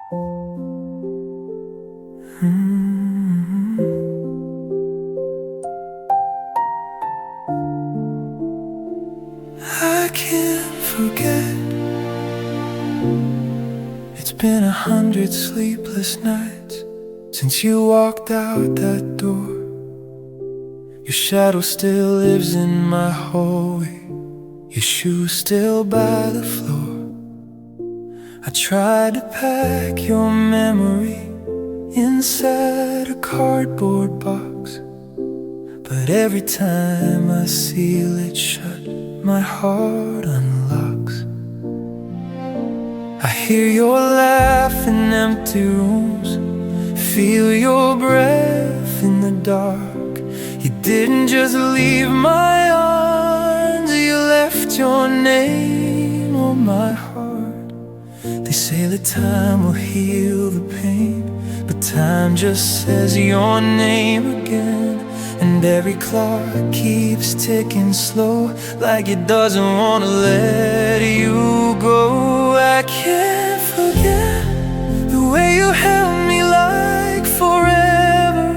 I can't forget. It's been 100 sleepless nights since you walked out that door. Your shadow still lives in my hallway, your shoes still by the floor. I tried to pack your memory inside a cardboard box, but every time I seal it shut, my heart unlocks. I hear your laugh in empty rooms, feel your breath in the dark. You didn't just leave my arms, you left your name on my heart. They say that time will heal the pain, but time just says your name again. And every clock keeps ticking slow, like it doesn't want to let you go. I can't forget the way you held me like forever.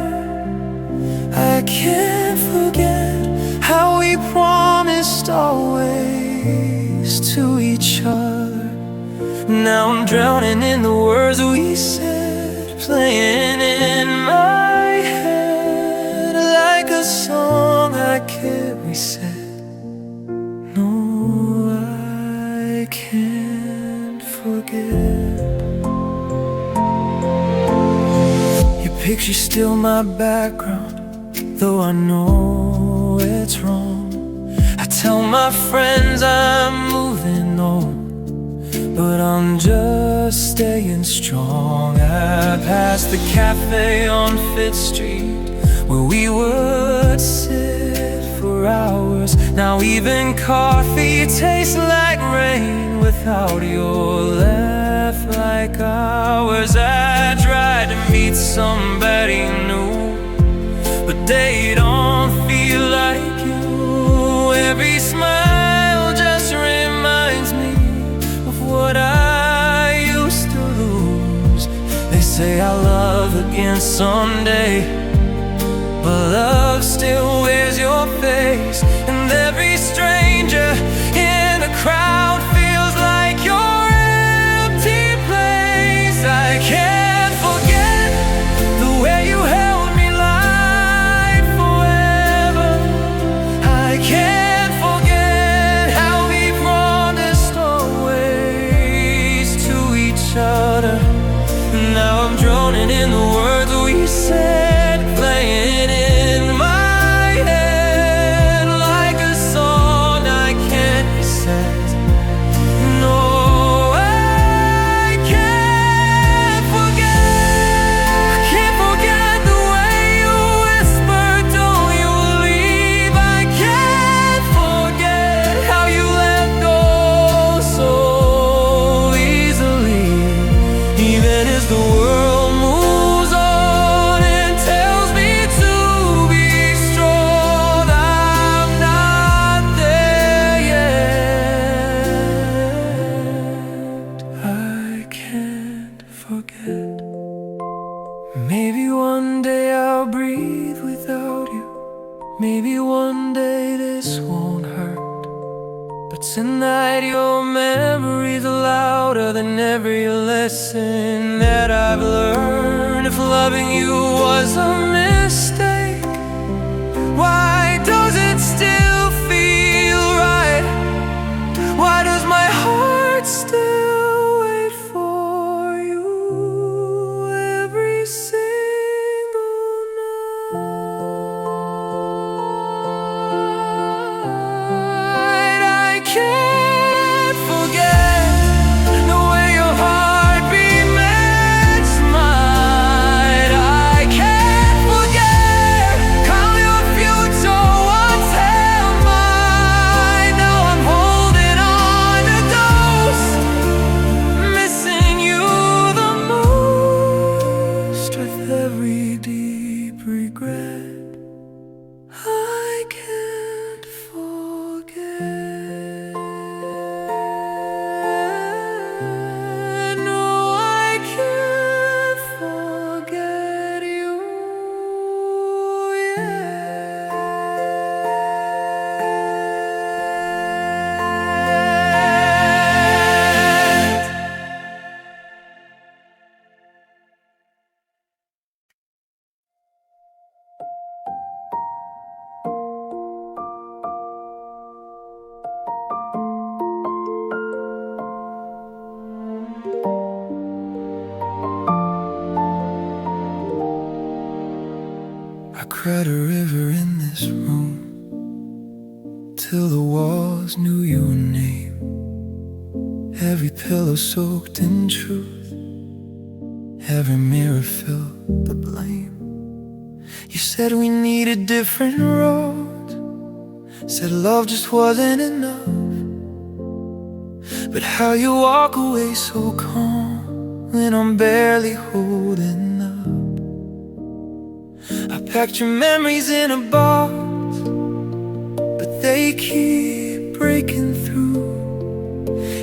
I can't forget how we promised always to each other. Now I'm drowning in the words we said, playing in my head like a song I can't reset. No, I can't forget. Your picture's still my background, though I know it's wrong. I tell my friends I'm moving on, but I'm just staying strong. I passed the cafe on 5th Street where we would sit for hours. Now even coffee tastes like rain without your laugh like ours. I tried to meet somebody new, but they don't feel like you. Every smile just reminds me of what I used to lose. They say I'll love again someday, but love still wears your face. And every stranger in a crowd feels like your empty place. I can't forget the way you held me like forever. I can't forget how we promised always to each other. Now I'm drowning in the words we said, playing in my head like a song I can't reset. No, I can't forget. I can't forget the way you whispered, don't you leave. I can't forget how you let go so easily. Even as the world moves on and tells me to be strong, I'm not there yet. I can't forget. Maybe one day I'll breathe without you. Maybe one day this won't hurt. But tonight your memory's louder than every lesson that I've learned. If loving you was a mistake, why does it still feel right? Why does my heart still wait for you every single night? I can't forget the way your heartbeat matched mine. I can't forget how your future cried a river in this room, till the walls knew your name. Every pillow soaked in truth, every mirror filled the blame. You said we needed different roads, said love just wasn't enough. But how you walk away so calm when I'm barely holding up. I packed your memories in a box, but they keep breaking through.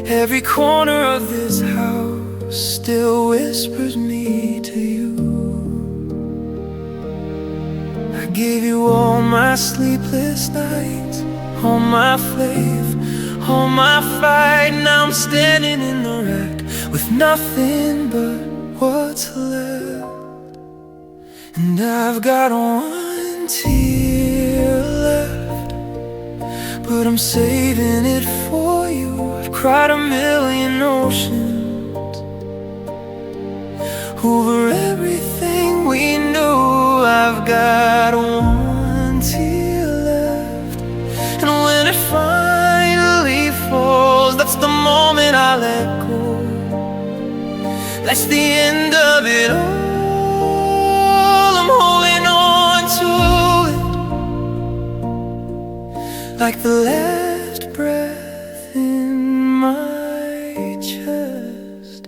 Every corner of this house still whispers me to you. I gave you all my sleepless nights, all my faith, all my fight. Now I'm standing in the wreck with nothing but what's left. And I've got one tear left, but I'm saving it for you. I've cried a million oceans over everything we knew. I've got one tear left, and when it finally falls, that's the moment I let go. That's the end of it all. I'm holding on to it like the last breath in my chest.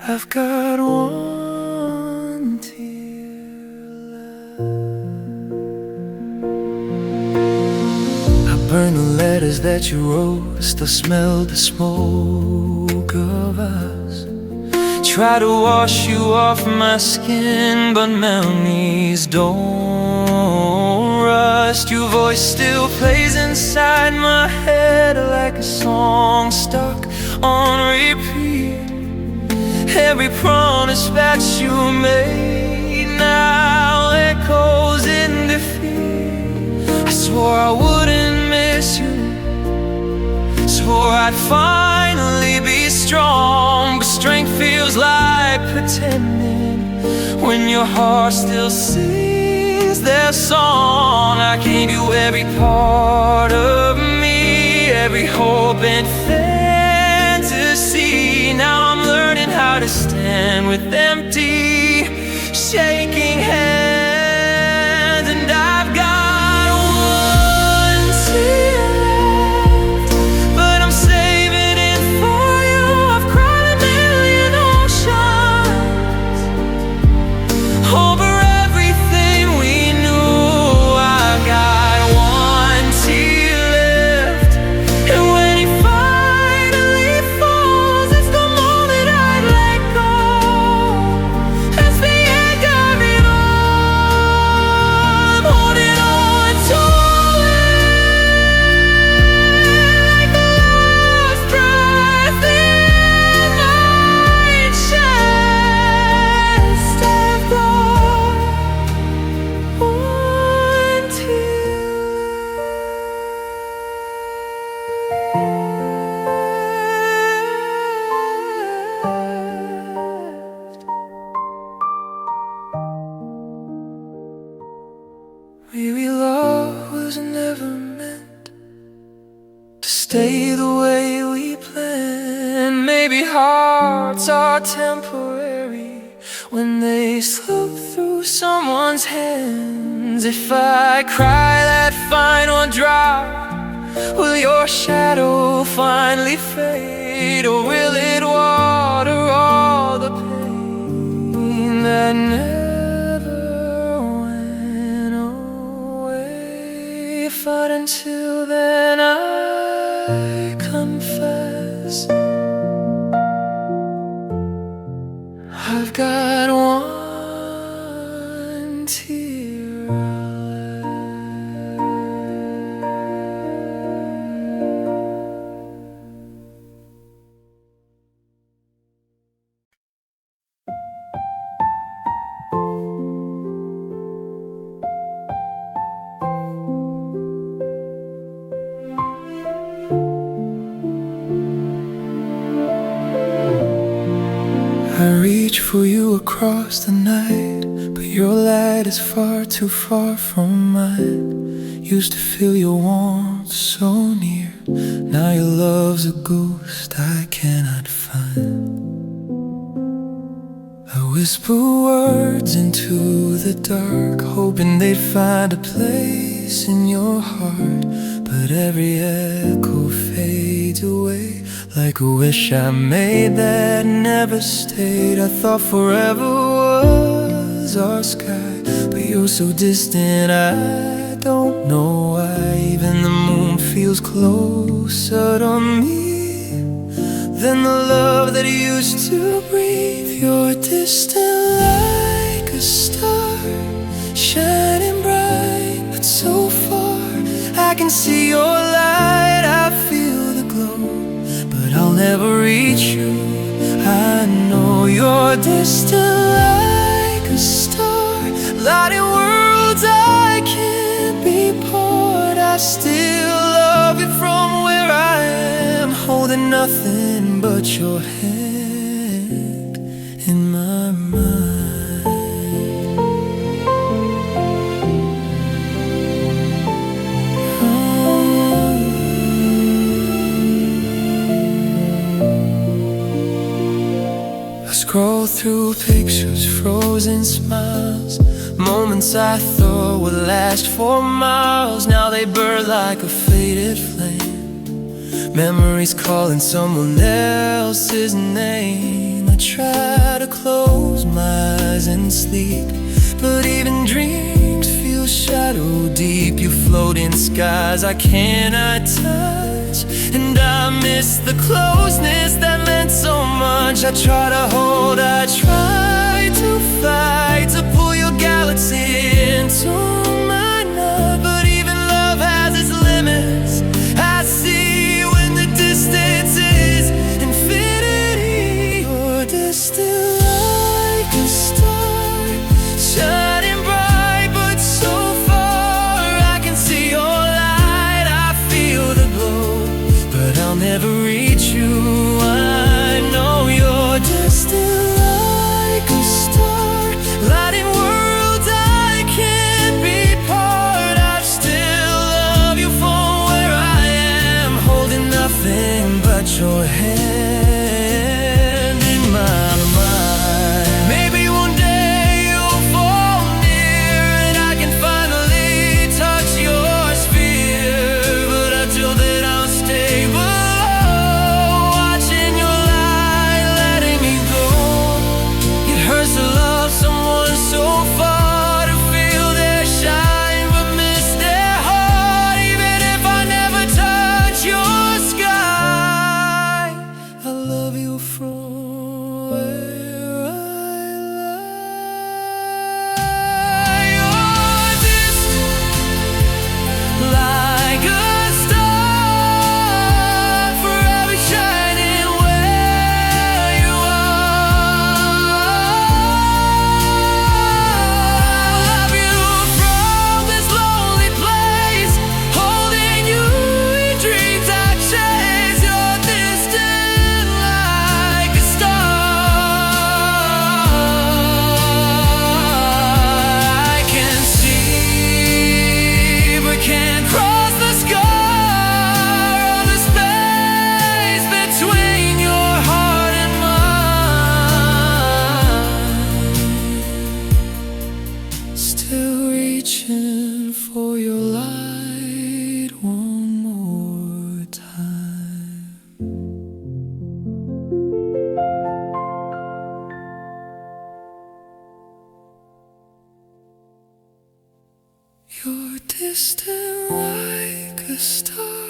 I've got one tear left. I burned the letters that you wrote, still smell the smoke of us. Try to wash you off my skin, but memories don't rust. Your voice still plays inside my head like a song stuck on repeat. Every promise that you made now echoes in defeat. I swore I wouldn't miss you, swore I'd finally be strong, but strength feels like pretending when your heart still sings their song. I gave you every part of me, every hope and fantasy. Now I'm learning how to stand with empty, shaking hands. And I've got one tear left, but I'm saving it for you. I've cried a million oceans over everything we knew. I've got one tear left, and when he finally falls, it's the moment I'd let go. That's the end of it all. I'm holding on to it like the last breath in my chest. I've got one tear left. Maybe love was never meant to stay the way we planned. Maybe hearts are temporary when they slip through someone's hands. If I cry that final drop, will your shadow finally fade, or will it water all the pain that never went away? But until then I confess I've got one tear left. I reach for you across the night, but Your light is far too far from mine. Used to feel your warmth so near. Now your love's a ghost I cannot find. I whisper words into the dark, hoping they'd find a place in your heart. But every echo fades away, like a wish I made that never stayed. I thought forever was our sky, but you're so distant I don't know why. Even the moon feels closer to me than the love that used to breathe. You're distant like a star, shining bright but so far. I can see your light, I feel the glow, but I'll never reach you. I know you're distant like a star, lighting worlds I can't be part. I still love you from where I am, holding nothing but your hand in my mind. I scroll through pictures, frozen smiles, moments I thought would last for miles. Now they burn like a faded flame, memories calling someone else's name. I try to close my eyes and sleep, but even dreams feel shadow deep. You float in skies I cannot touch, and I miss the closeness that meant so much. I try to hold, I try to fight, to pull your galaxy into my night. But even love has its limits. I see when the distance is infinity. You're distant like a star, shining bright but so far. I can see your light, I feel the glow, but I'll never reach you. I know you're distant like a star, lighting worlds I can't be part. I still love you from where I am, holding nothing but your hand in my mind. Maybe one day you'll fall near and I can finally touch your sphere, but until then I'll stay below, watching your light letting me go. It hurts to love someone so far, to feel their shine but miss their heart. Even if I never touch your sky, I love you from where I lie. You're distant like a star, forever shining where you are. Love you from this lonely place, holding you in dreams I chase. You're distant like a star. I can see but can't cross the scar on the space between your heart and mine. Still reaching for your light one more time. You're distant like a star,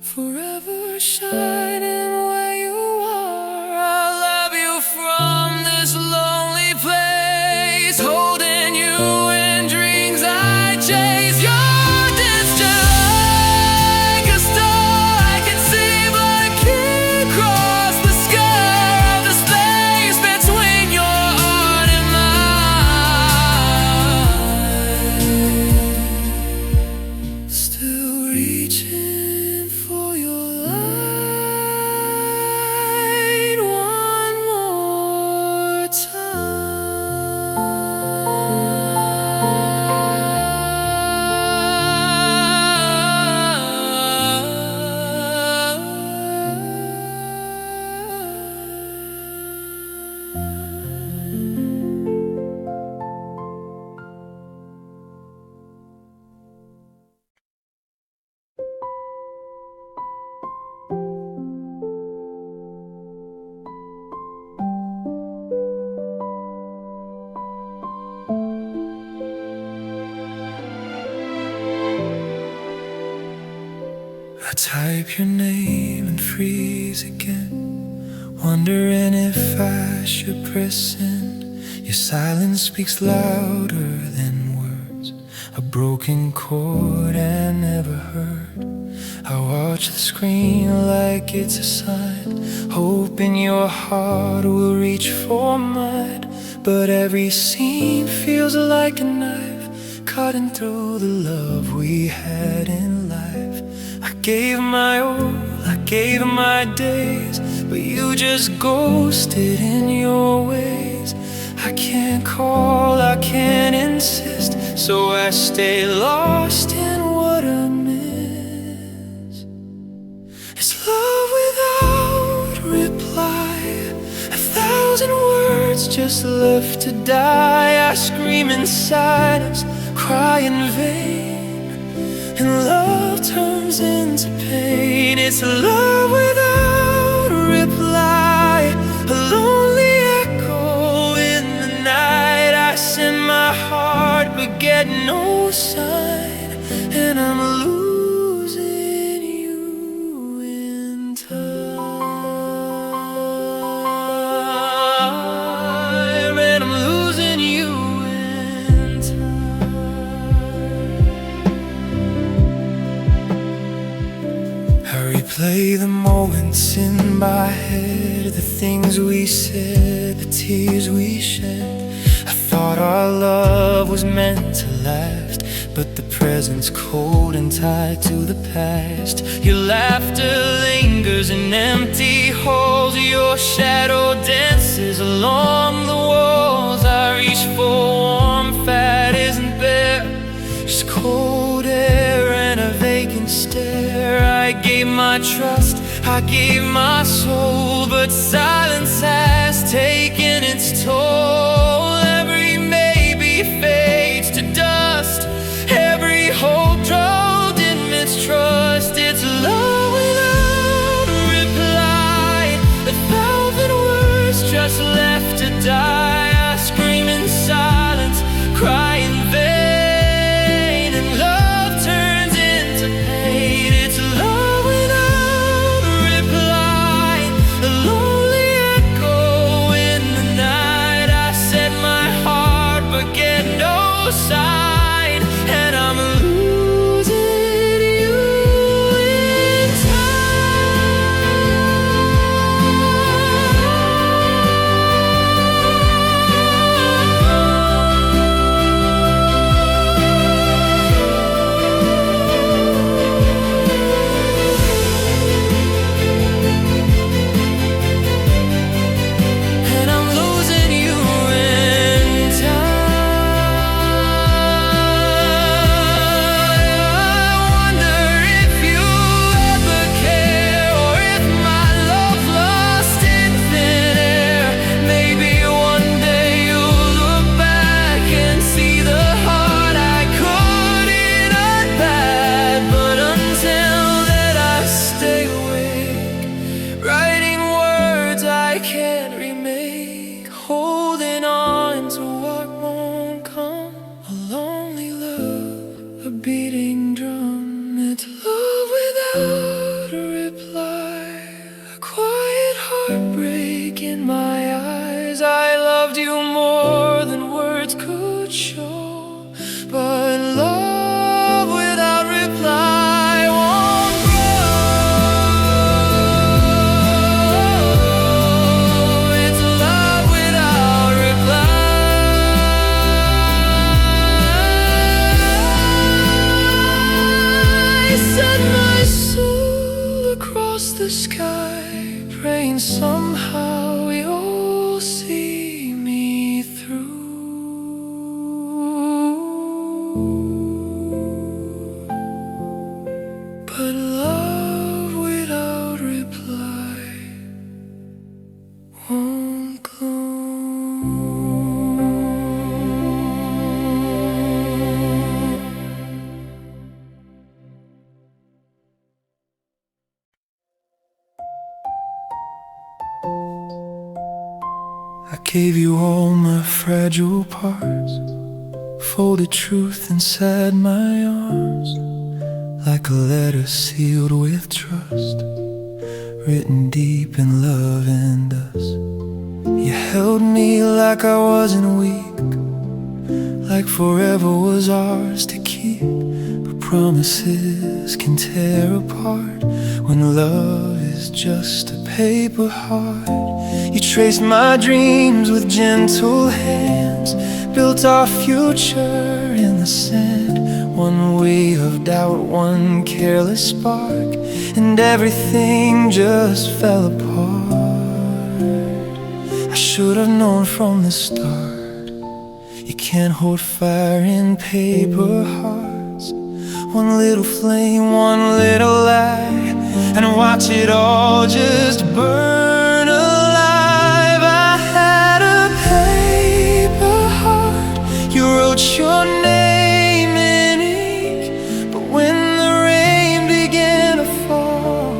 forever shining where you are. I love you from this lonely place, holding you in dreams I chase. You're distant like a star, I can see but I can't cross the scar of the space between your heart and mine. Still reaching for your light. type your name and freeze again, wondering if I should press send. Your silence speaks louder than words, a broken chord I never heard. I watch the screen like it's a sign, hoping your heart will reach for mine. But every scene feels like a knife, cutting through the love we had in life. I gave my all, I gave my days, but you just ghosted in your ways. I can't call, I can't insist, so I stay lost in what I miss. It's love without reply, 1,000 words just left to die. I scream in silence, cry in vain, and love turns into pain. It's love without reply, a lonely echo in the night. I send my heart but get no sign, and I'm losing you in time, and I'm losing you in time. I replay the moments in my head, the things we said, the tears we shed. I thought our love was meant to last, but the present's cold and tied to the past. Your laughter lingers in empty halls, your shadow dances along the walls. I reach for warmth that isn't there, just cold air and a vacant stare. I gave my trust, I gave my soul, but silence has taken its toll. Every maybe fades to dust, every hope drowned in mistrust. It's love without reply, 1,000 words just left to die. I scream in silence, cry in vain, and love turns into pain. It's love without reply, a lonely echo in the night. I set my heart but get no sign, and I'm losing you in and I'm losing you in time. I wonder if you ever care, or if my love lost in thin air. Maybe one day you'll look back and see the heart I couldn't unpack. But until then I stay awake, writing words I can't remake, holding on to what won't come. A lonely love, a beating drum. It's love without a reply, a quiet heartbreak in my eyes. I loved you more than words could show, but love without reply won't grow. It's love without reply. I set my soul across the sky, praying somehow you'll see me through. But love without reply won't gloom. I gave you all my fragile parts, folded truth inside my arms. like a letter sealed with trust, written deep in love and us. You held me like I wasn't weak, like forever was ours to keep. But promises can tear apart when love is just a paper heart. You traced my dreams with gentle hands, built our future in the sand. One wave of doubt, one careless spark, and everything just fell apart. I should have known from the start, you can't hold fire in paper hearts. One little flame, one little lie, and watch it all just burn alive. I had a paper heart, you wrote your name in ink, but when the rain began to fall,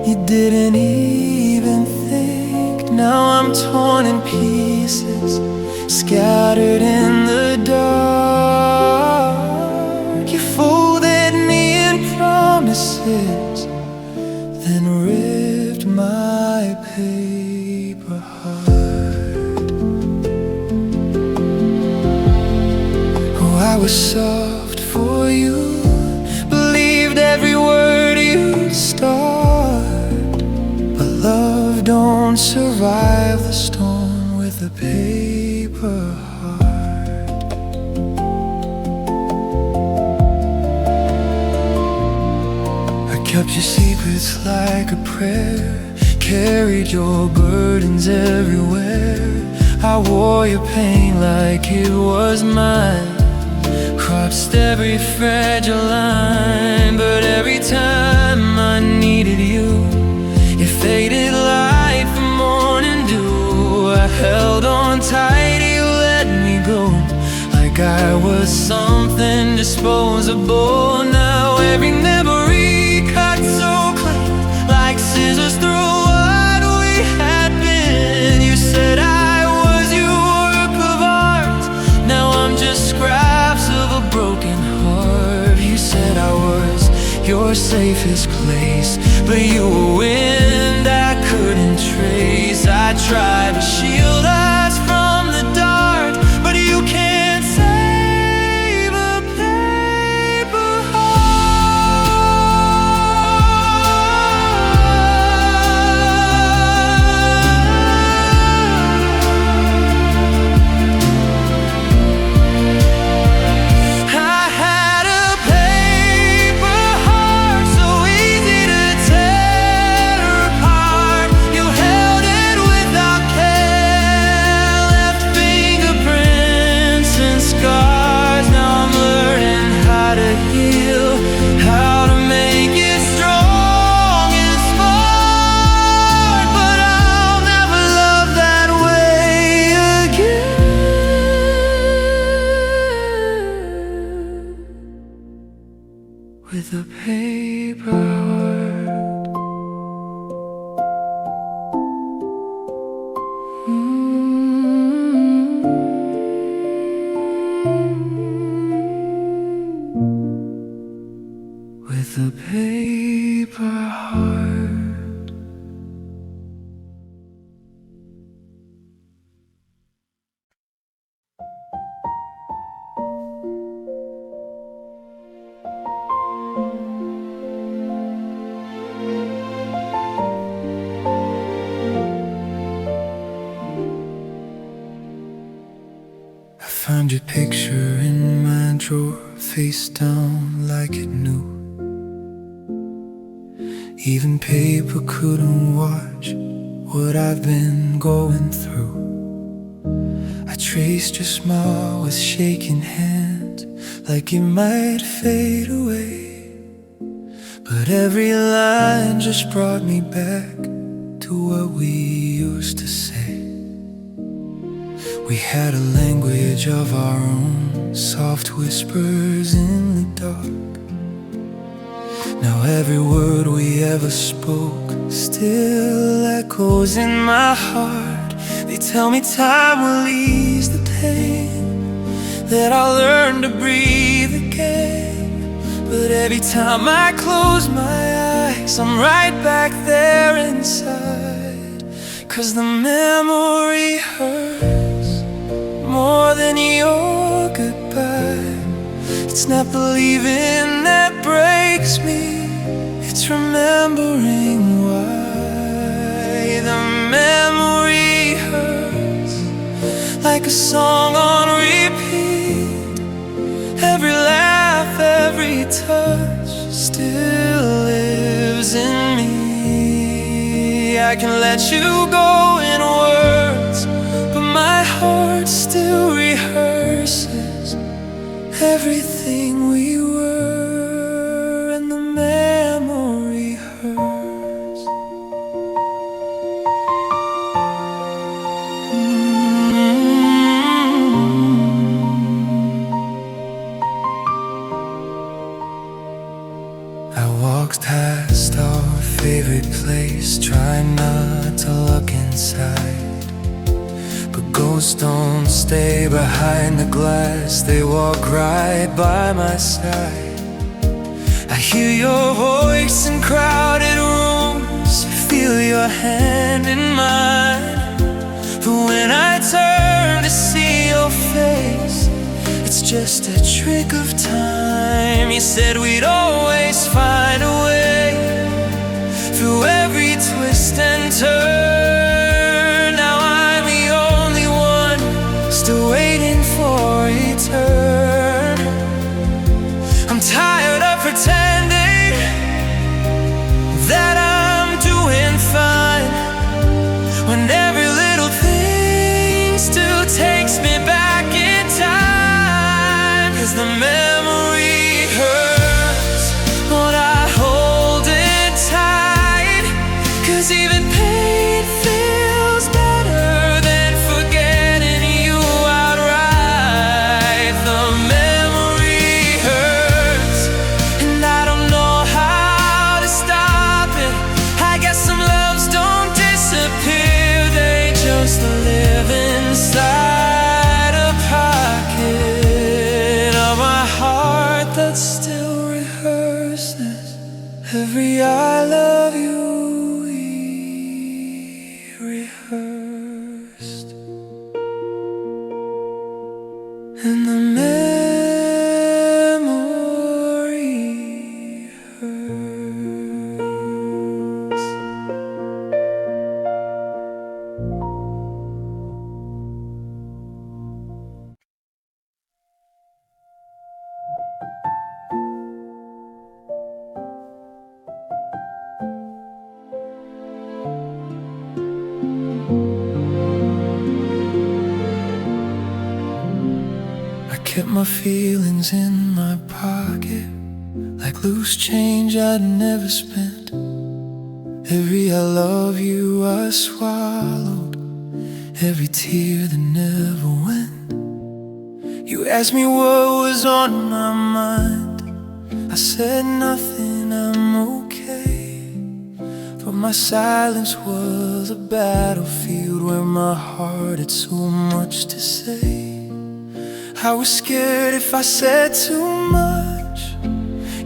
you didn't even think. Now I'm torn in pieces, scattered in the dark. You folded me in promises, then ripped my paper heart. Oh, I was soft for you, believed every word you'd start, but love don't survive the storm with a paper heart. I kept your secrets like a prayer, carried your burdens everywhere. I wore your pain like it was mine, crossed every fragile line. But every time I needed you, you faded like the morning dew. I held on tight, you let me go, like I was something disposable. Now every memory cut so clean, like scissors through what we had been. You said I was your work of art, now I'm just scraps of a broken heart. You said I was your safest place, but you were wind I couldn't trace. I tried to shield us from the dark, but you can't save a paper I had a paper heart, so easy to tear apart. You held it without care, left fingerprints and scars. Now I'm learning how to heal, how to make it strong and smart. But I'll never love that way again, with a paper heart. With a paper heart. I found your picture in my drawer, face down like it knew. Even paper couldn't watch what I've been going through. I traced your smile with shaking hands, like it might fade away. But every line just brought me back to what we used to say. We had a language of our own, soft whispers in the dark. Now every word we ever spoke still echoes in my heart. They tell me time will ease the pain, that I'll learn to breathe again. But every time I close my eyes, I'm right back there inside. 'Cause the memory hurts more than your goodbye. It's not believing that breaks me, it's remembering why. The memory hurts like a song on repeat. Every laugh, every touch still lives in me. I can let you go in words, but my heart still rehearses everything we were, and the memory hurts. I walked past our favorite place, trying not to look inside. But ghosts don't stay behind the glass, they walk right by my side. I hear your voice in crowded rooms, feel your hand in mine. But when I turn to see your face, it's just a trick of time. You said we'd always find a way through every twist and turn. Now I'm the only one still waiting for a turn. I'm tired of pretending that I'm doing fine, when every little thing still takes me back in time. 'Cause the memory hurts when I hold it tight. 'Cause even pain feels better than forgetting you outright. The memory hurts, and I don't know how to stop it. I guess some loves don't disappear, they just live inside a pocket of my heart that still rehearses every I love you rehearsed. And the memory hurts. I kept my feelings in my pocket, like loose change I'd never spent. Every I love you I swallowed, every tear that never went. You asked me what was on my mind, I said nothing, I'm okay. But my silence was a battlefield where my heart had so much to say. I was scared if I said too much,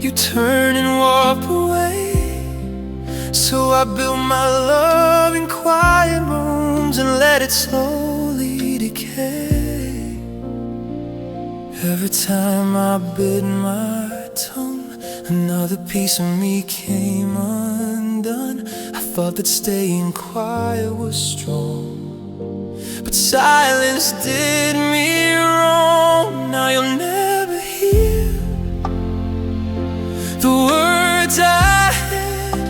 you'd turn and walk away. So I built my love in quiet rooms and let it slowly decay. Every time I bit my tongue, another piece of me came undone. I thought that staying quiet was strong, but silence did me wrong. Now you'll never hear the words I had,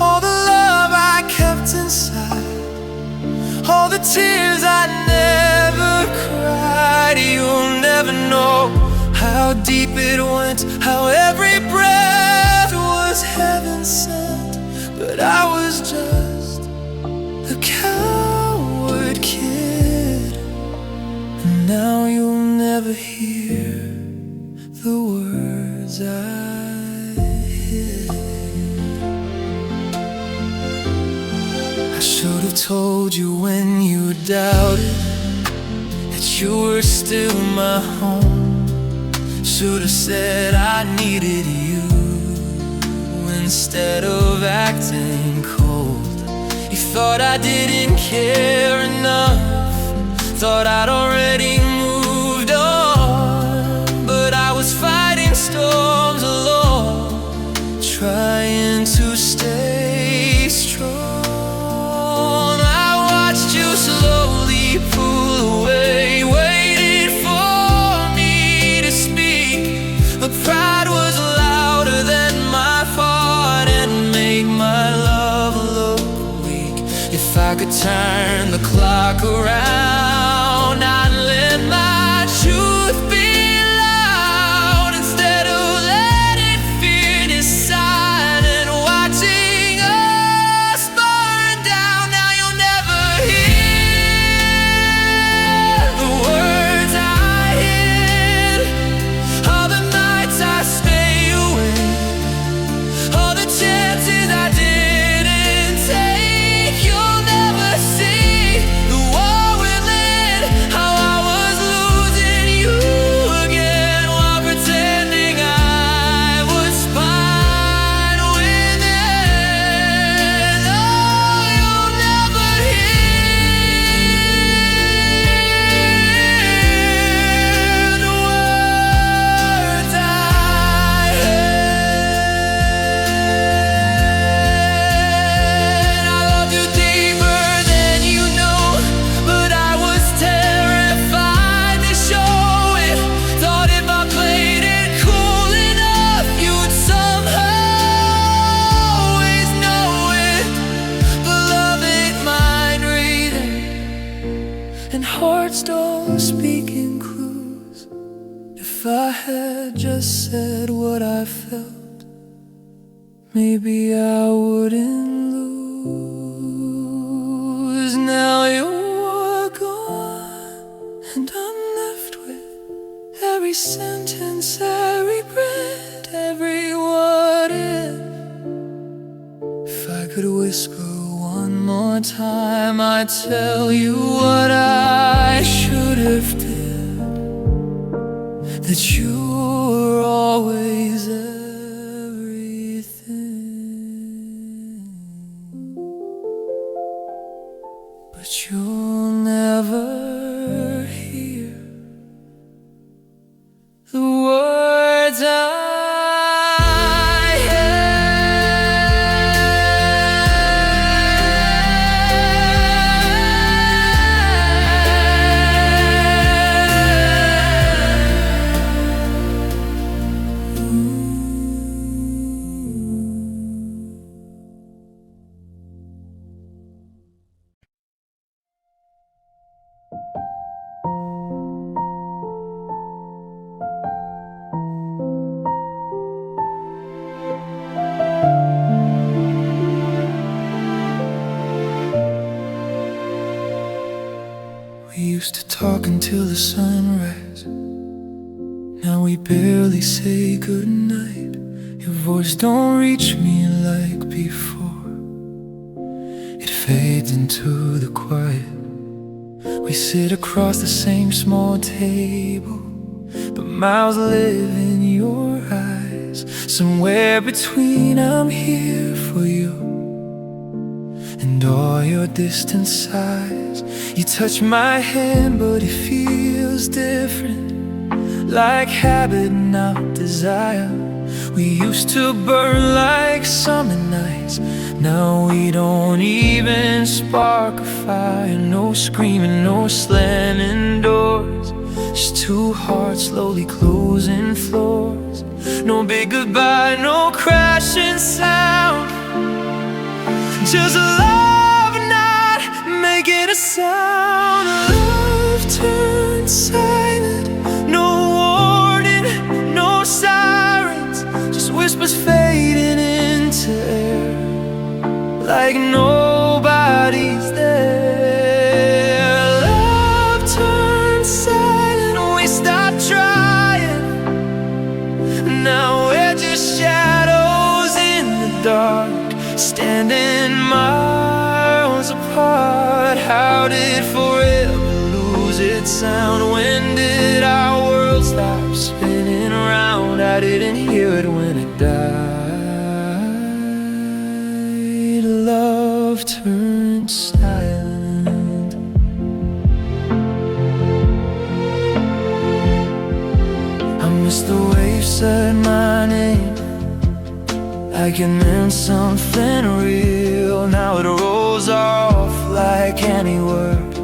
all the love I kept inside, all the tears I never cried. You'll never know how deep it went, how every breath was heaven sent. But I was just a coward kid, and now you'll never hear the words I hid. I should have told you when you doubted that you were still my home. Should've said I needed you instead of acting cold. You thought I didn't care enough, thought I'd already moved on. But I was fighting storms alone, trying to stay strong. I watched you slowly pull away, waited for me to speak. But pride was louder than my heart and made my love look weak. If I could turn the clock around, I'd let my truth be loud instead of letting fear decide. And watching us burn down, now you'll never hear the words I hid, all the nights I stay awake, all the chances I didn't take. You'll never see the war within, how I was losing you again while pretending I was fine within. Oh, you'll never hear the words I had. I loved you deeper than you know, but I was terrified to show it. Thought if I played it cool enough, you'd somehow always know it. But love ain't mind reading, and hearts don't speak in clues. If I had just said what I felt, maybe I wouldn't lose. Now you're gone, and I'm left with every sentence, every breath, every what if. If I could whisper one more time, I'd tell you what I should have did, that you were always everything. But you'll never hear the words I We used to talk until the sunrise. Now we barely say goodnight. Your voice don't reach me like before. It fades into the quiet. We sit across the same small table, but miles live in your eyes. Somewhere between I'm here for you and all your distant sighs. You touch my hand, but it feels different, like habit, not desire. We used to burn like summer nights. Now we don't even spark a fire. No screaming, no slamming doors, just two hearts slowly closing floors. No big goodbye, no crashing sound, just love not making a sound. Love turned silent, no warning, no sirens, just whispers fading into air, like nobody's there. Love turned silent, we stopped trying. Now we're just shadows in the dark, standing miles apart. How did forever lose its sound? When did our world stop spinning I didn't hear it when it died. Love turned silent. I miss the way you said my name, like it meant something real. Now it rolls off like any word,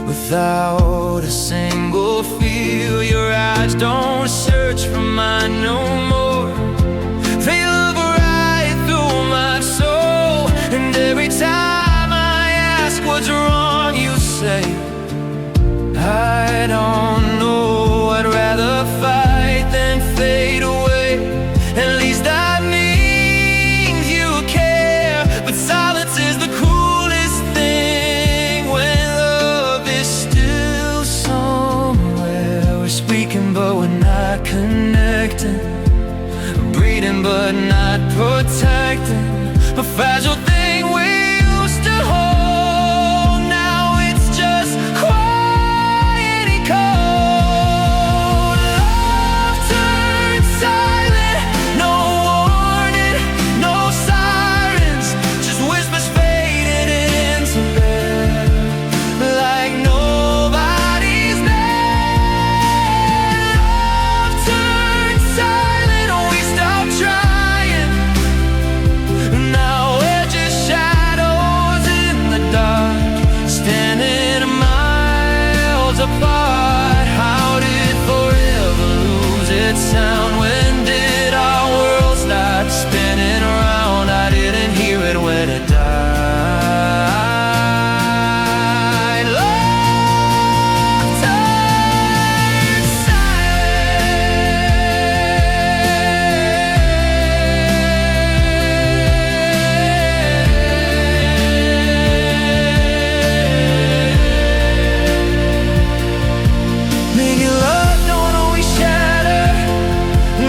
without a single feel. Your eyes don't search for mine no more. They look right through my soul. And every time I ask what's wrong, you say, I don't know. I'd rather fight than fade away. At least that means you care. But silence is the coolest thing when love is still somewhere. We're speaking but we're not connecting, breathing but not protecting. A fragile thing we used to hold, now it's just quiet and cold. Love turned silent, no warning, no sirens, just whispers faded into bed, like nobody's there. Love turned silent, we stopped trying. Now we're just shadows in the dark, standing miles apart. How did forever lose its sound? When did our world start spinning around? I didn't hear it when it died. Love turned silent. Maybe love don't always shatter,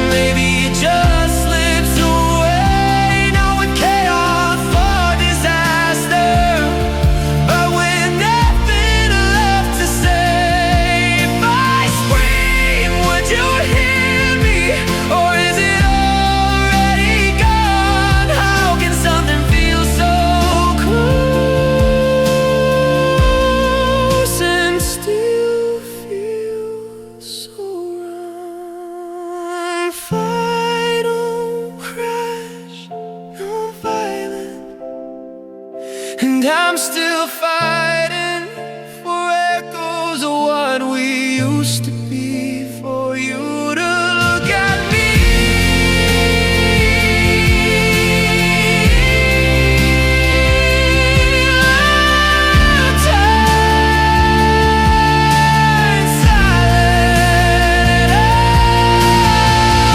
maybe it just slips away. Now with chaos for disaster, but with nothing left to say. If I scream, would you hear me? Or is it already gone? How can something feel so close and still feel so wrong? Final crash, non-violent, and I'm still fighting for echoes of what we used to be. For you to look at me, love turned silent.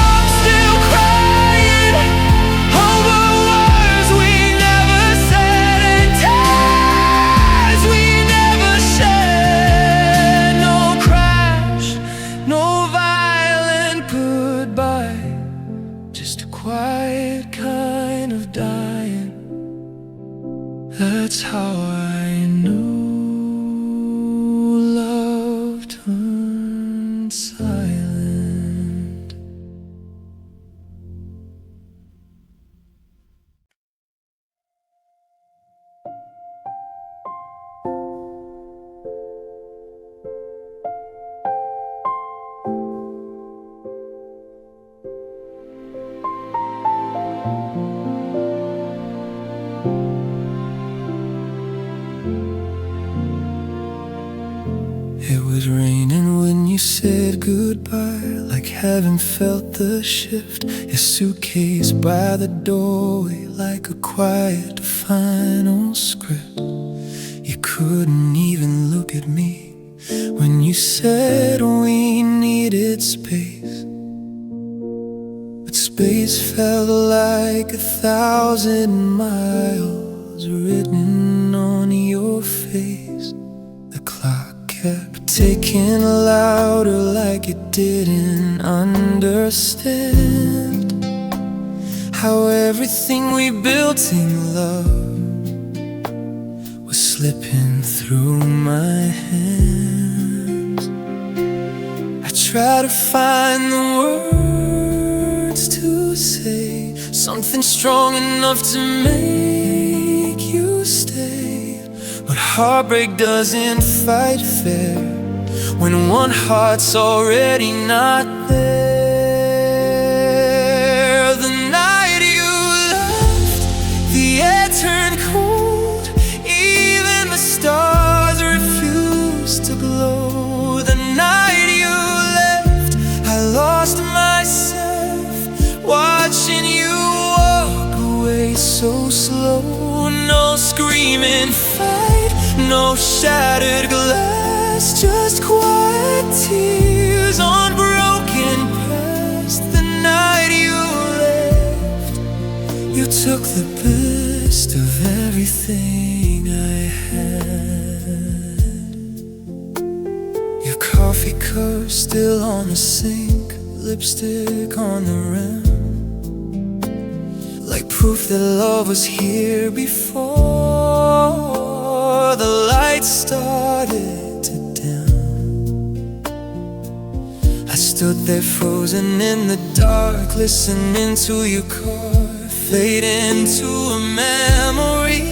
I'm still crying over words we never said and tears we never shed. No crash, no violent goodbye, just a quiet kind of dying. That's how I know love turned silent. It was raining when you said goodbye, like heaven felt the shift. Your suitcase by the doorway, like a quiet final script. You couldn't even look at me when you said we needed space. But space felt like 1,000 miles written on your face. The clock kept ticking louder, like it didn't understand how everything we built in love was slipping through my hands. I try to find the words something strong enough to make you stay. But heartbreak doesn't fight fair when one heart's already not there. The night you left, the air turned cold, even the stars refused to glow. The night you left, I lost myself watching you walk away so slow. No screaming fight, no shattered glass, just quiet tears on broken past. The night you left, you took the best of everything I had. Your coffee cup still on the sink, lipstick on the rim, like proof that love was here before the lights started to dim. I stood there frozen in the dark, listening to your car fade into a memory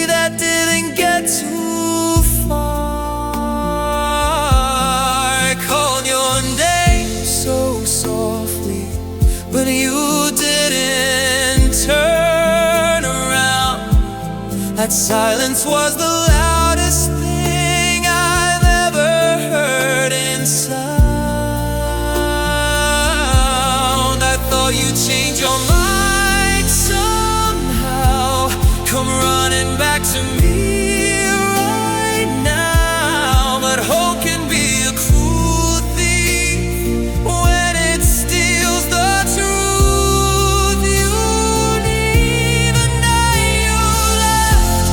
that didn't get too far. I called your name so softly, but you didn't turn around. That silence was the loudest thing I've ever heard in sound. I thought you'd change your mind somehow, come running back to me right now. But hope can be a cruel thief when it steals the truth you need. The night you left,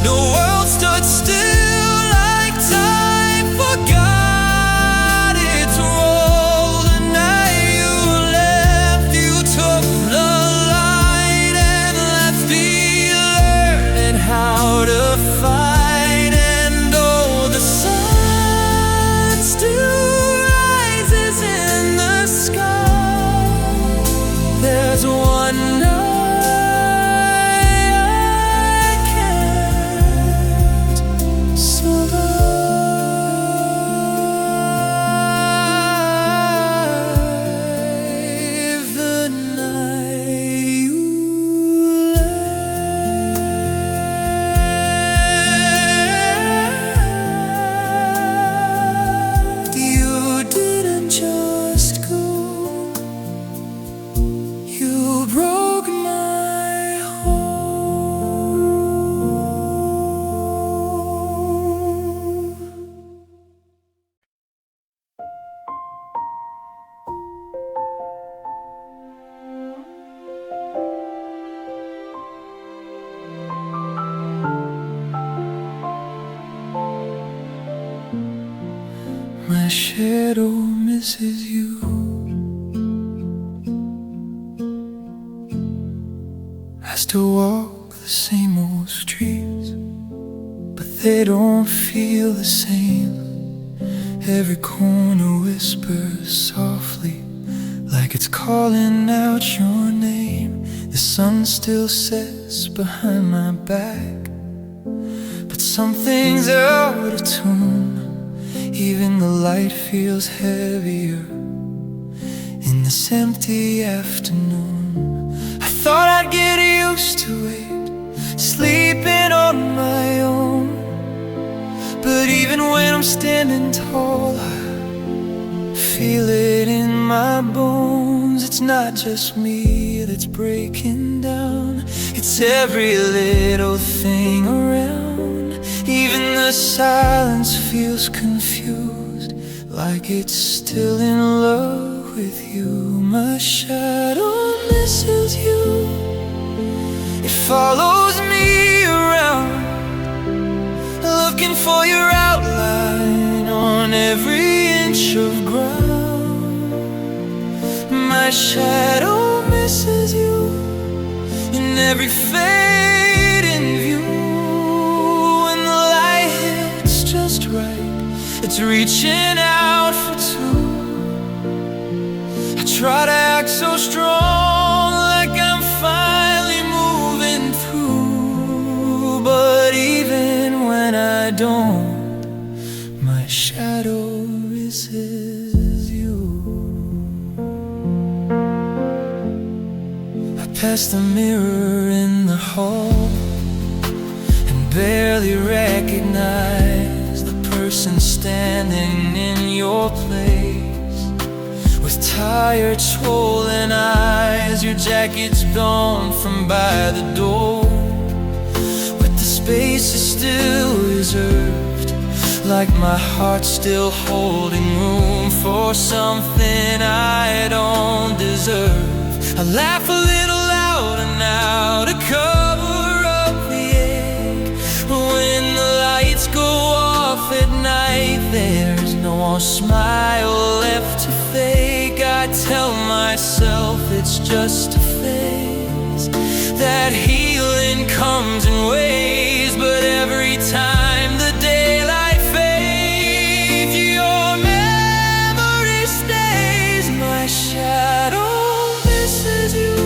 the world stood still like time forgot its role. The night you left, you took the light and left me learning how to fight. And though the sun still rises in the sky, there's one night I can't survive. The night you left, you didn't just go, you broke my home. My shadow misses you. I still walk the same old streets, but they don't feel the same. Every corner whispers softly, like it's calling out your name. The sun still sets behind my back, but something's out of tune. Even the light feels heavier in this empty afternoon. I thought I'd get used to it, sleeping on my own. But even when I'm standing tall, I feel it in my bones. It's not just me that's breaking down, it's every little thing around. Even the silence feels confused, like it's still in love with you. My shadow misses you, it follows me around, looking for your outline on every inch of ground. My shadow misses you in every fading view. When the light hits just right, it's reaching out for two. I try to act so strong, I don't, my shadow misses you. I pass the mirror in the hall and barely recognize the person standing in your place. With tired, swollen eyes, your jacket's gone from by the door, but the space is still reserved, like my heart's still holding room for something I don't deserve. I laugh a little louder now to cover up the ache. When the lights go off at night, there's no more smile left to fake. I tell myself it's just a phase, that healing comes in waves, but every time the daylight fades, your memory stays. My shadow misses you.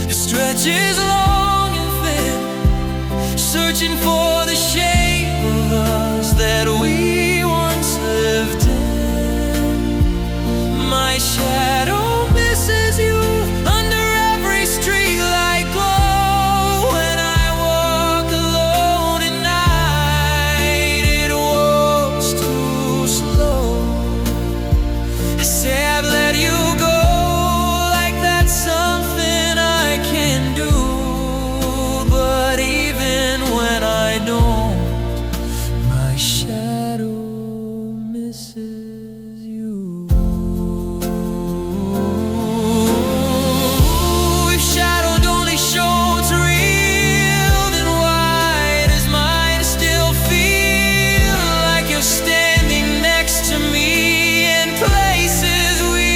It stretches long and thin, searching for the shape of us that we once lived in. My shadow misses you under every streetlight glow. When I walk alone at night, it walks too slow. I say I've let you go, like that's something I can do. But even when I don't, my shadow misses you. If shadow only shows real, then why does mine still feel like you're standing next to me in places we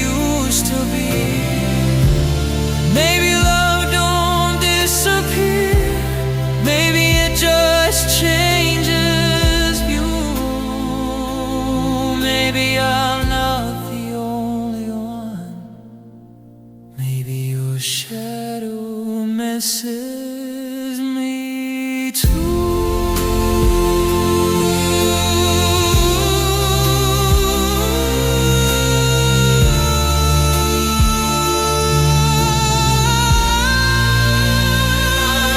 used to be? Maybe love don't disappear, maybe it just changes you. Maybe I'm not the only one. Maybe your shadow misses me too.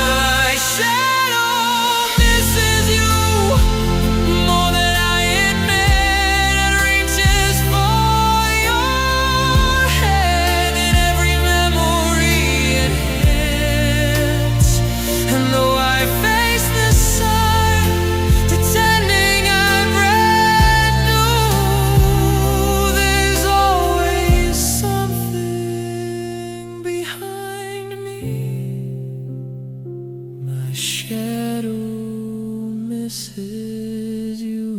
My shadow misses you more than I admit, and reaches for your head in every memory it hits. And though I face the sun, pretending I'm brand new, there's always something behind me. My shadow misses you.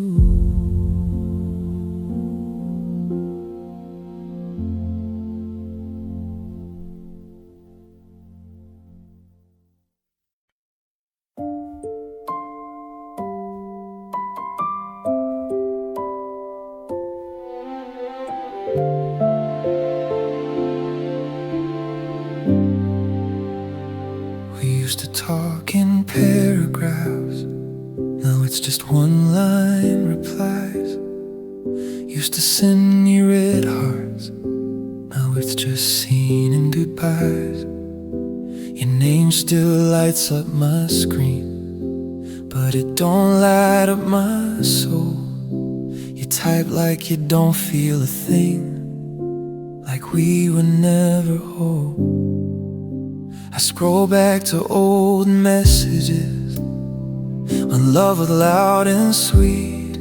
We used to talk in paragraphs, now it's just one-line replies. Used to send you red hearts, now it's just seen and goodbyes. Your name still lights up my screen, but it don't light up my soul. You type like you don't feel a thing, like we were never whole. I scroll back to old messages when love was loud and sweet.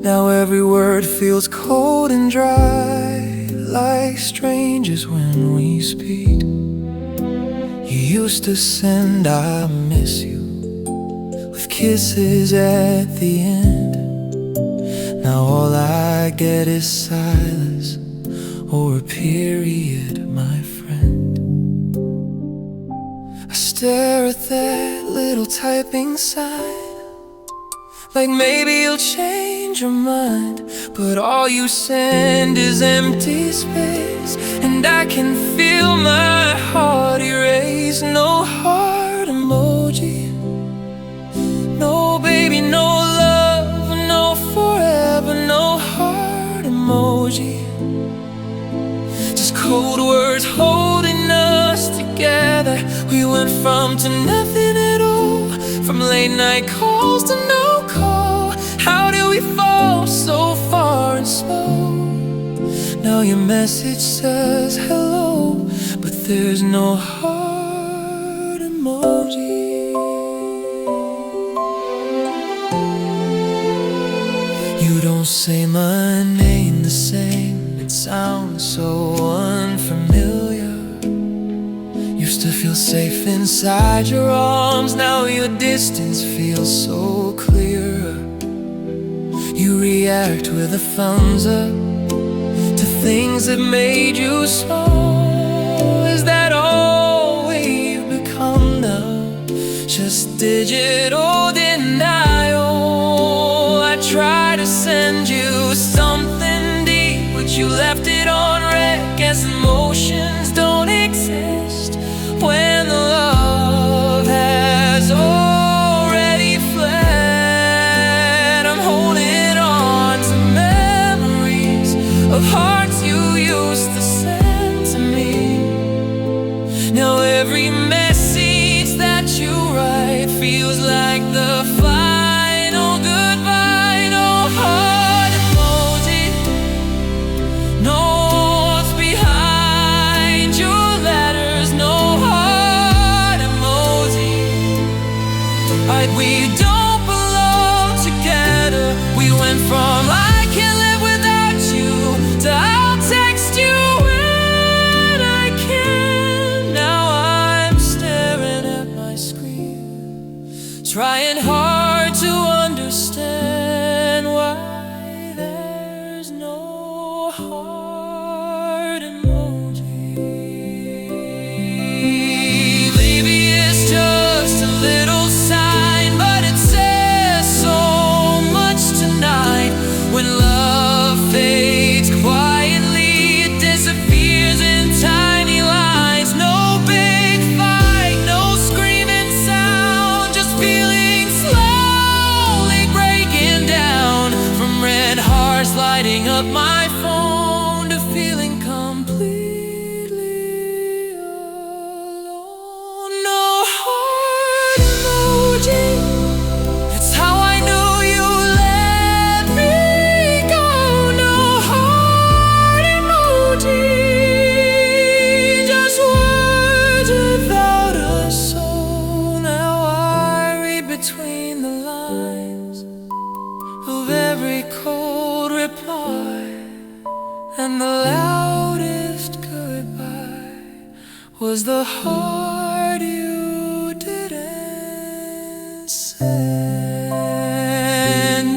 Now every word feels cold and dry, like strangers when we speak. You used to send I miss you with kisses at the end. Now all I get is silence or a period, my friend. I stare at that little typing sign, like maybe you'll change your mind. But all you send is empty space, and I can feel my heart erase. No heart emoji, no baby, cold words holding us together. We went from to nothing at all, from late night calls to no call. How did we fall so far and slow? Now your message says hello, but there's no heart emoji. You don't say my name the same, it sounds so unfamiliar. Used to feel safe inside your arms, now your distance feels so clear. You react with a thumbs up to things that made you small. Is that all we've become now? Just digital denial. I tried to send you something deep, but you left it on red. Guess emotions don't exist when the love has already fled. I'm holding on to memories of hearts you used to send to me. Now every message that you write feels like the final goodbye. No heart emoji, no what's behind your letters. No heart emoji. We don't belong together. We went from I can't live without you to I'll text you when I can. Now I'm staring at my screen, trying hard to understand why there's no heart emoji. Maybe it's just a little sign, but it says so much tonight. When love fades quietly, it disappears in tiny lines. No big fight, no screaming sound, just feeling slowly breaking down. From red hearts lighting up my phone to feeling completely alone. No heart emoji. It's how I knew you let me go. No heart emoji. Just words without a soul. Now I read between the lines of every cold reply, and the loudest goodbye was the heart you didn't send.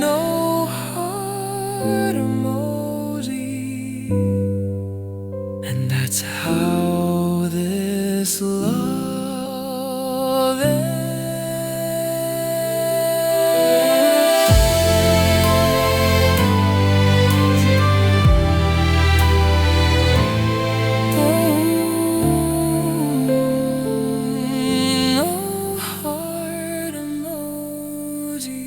No heart emoji. And that's how this love ends. No heart emoji.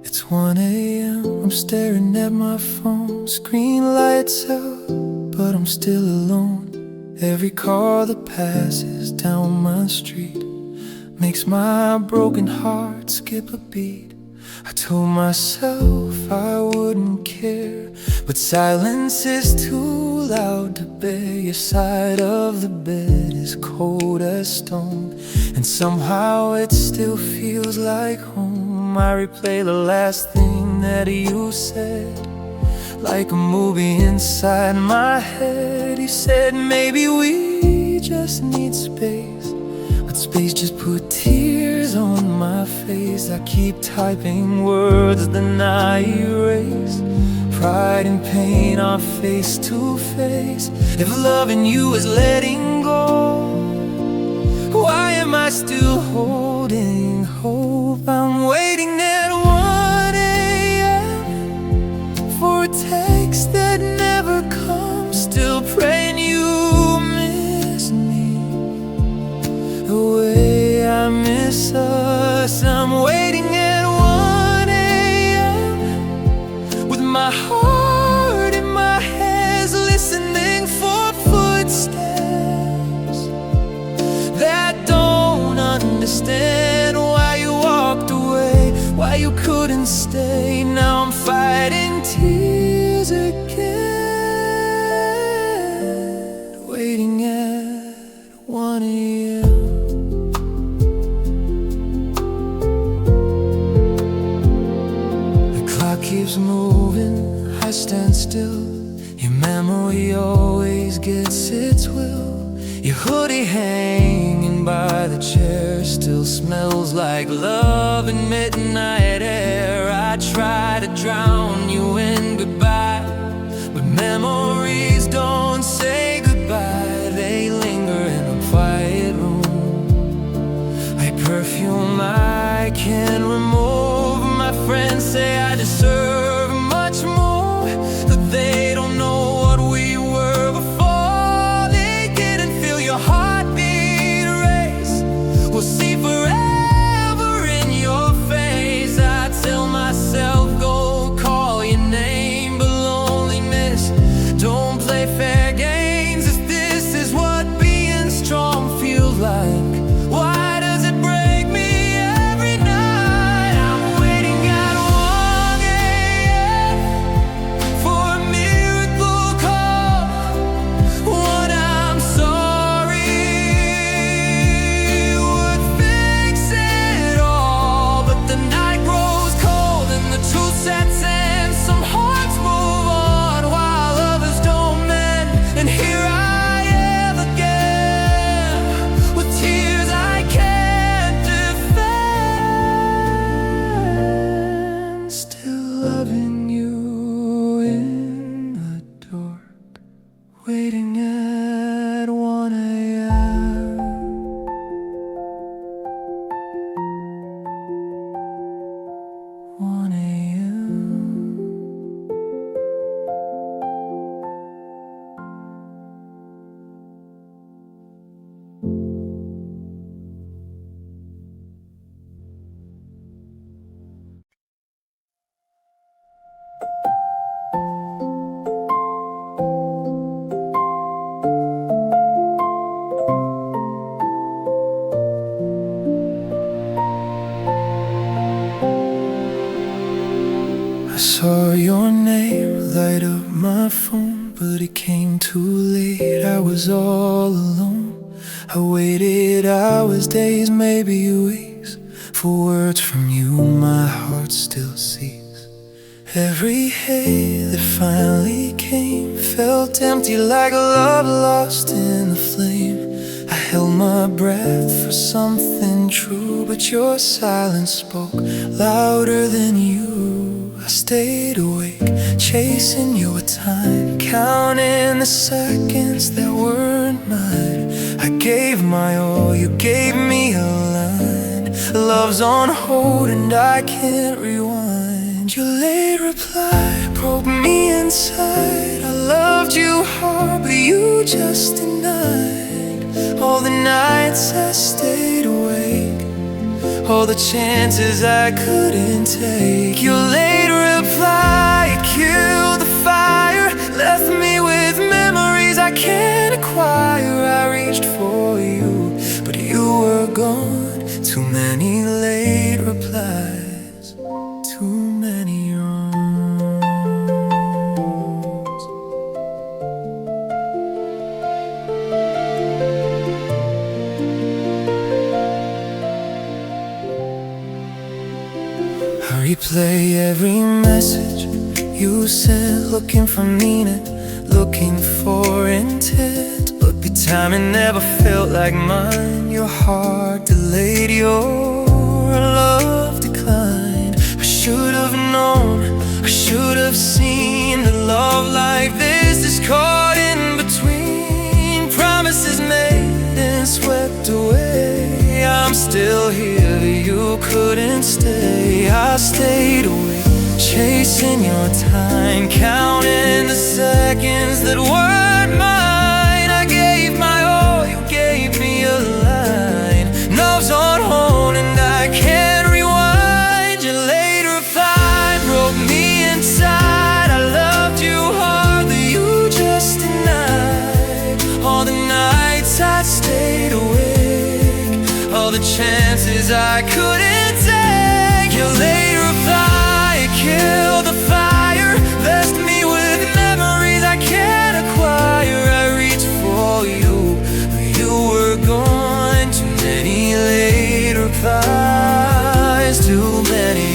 It's 1 a.m. I'm staring at my phone. Screen lights out, but I'm still alone. Every car that passes down my street makes my broken heart skip a beat. I told myself I wouldn't care, but silence is too loud to bear. Your side of the bed is cold as stone, and somehow it still feels like home. I replay the last thing that you said, like a movie inside my head. You said maybe we just need space, but space just put tears on my face. I keep typing words then I erase. Pride and pain are face to face. If loving you is letting go, why am am I still holding hope? I'm waiting at 1 a.m. for a text that never comes. Still praying you miss me the way I miss us. I'm waiting at 1 a.m. with my heart in my hands, listening for footsteps that don't understand why you walked away, why you couldn't stay. Now I'm fighting tears again, waiting at 1 a.m. The clock keeps moving, I stand still. Your memory always gets its will. Your hoodie hanging by the chair still smells like love and midnight air. I try to drown you in goodbye, but memories don't say goodbye. They linger in a quiet room, like perfume I can't remove. My friends say I deserve much more, but they don't know what we were before. They didn't feel your heartbeat race. We'll see forever in your face. I tell myself, go call your name, but loneliness don't play fair games. If this is what being strong feels like, why does it break me every night? I'm waiting at 1 a.m. for a miracle call. What I'm sorry would fix it all, but the night grows cold and the truth sets in. Some hearts move on while others don't mend, and here I am again with tears I can't defend. Still loving you in the dark, waiting at 1 a.m. 1 a.m. I saw your name light up my phone, but it came too late. I was all alone. I waited hours, days, maybe weeks for words from you. My heart still sees. Every hey that finally came felt empty, like a love lost in the flame. I held my breath for something true, but your silence spoke louder than you. I stayed awake, chasing your time, counting the seconds that weren't mine. I gave my all, you gave me a line. Love's on hold and I can't rewind. Your late reply broke me inside. I loved you hard, but you just denied. All the nights I stayed awake, all the chances I couldn't take. Your late reply killed the fire, left me with memories I can't acquire. I reached for you, but you were gone. Too many late replies, too many wrongs. I replay every message you sent, looking for meaning, looking for intent. But the timing never felt like mine. Your heart delayed, your love declined. I should have known, I should have seen that love like this is caught in between. Promises made and swept away. still here, you couldn't stay. I stayed awake, chasing your time, counting the seconds that weren't mine. I gave my all, you gave me a line. Knobs on horn and I can't rewind. Your late reply broke me inside. I loved you hardly, you just denied. All the nights I stayed awake, all the chances I couldn't take. Your late reply killed the fire, left me with memories I can't acquire. I reached for you, but you were gone. Too many late replies, too many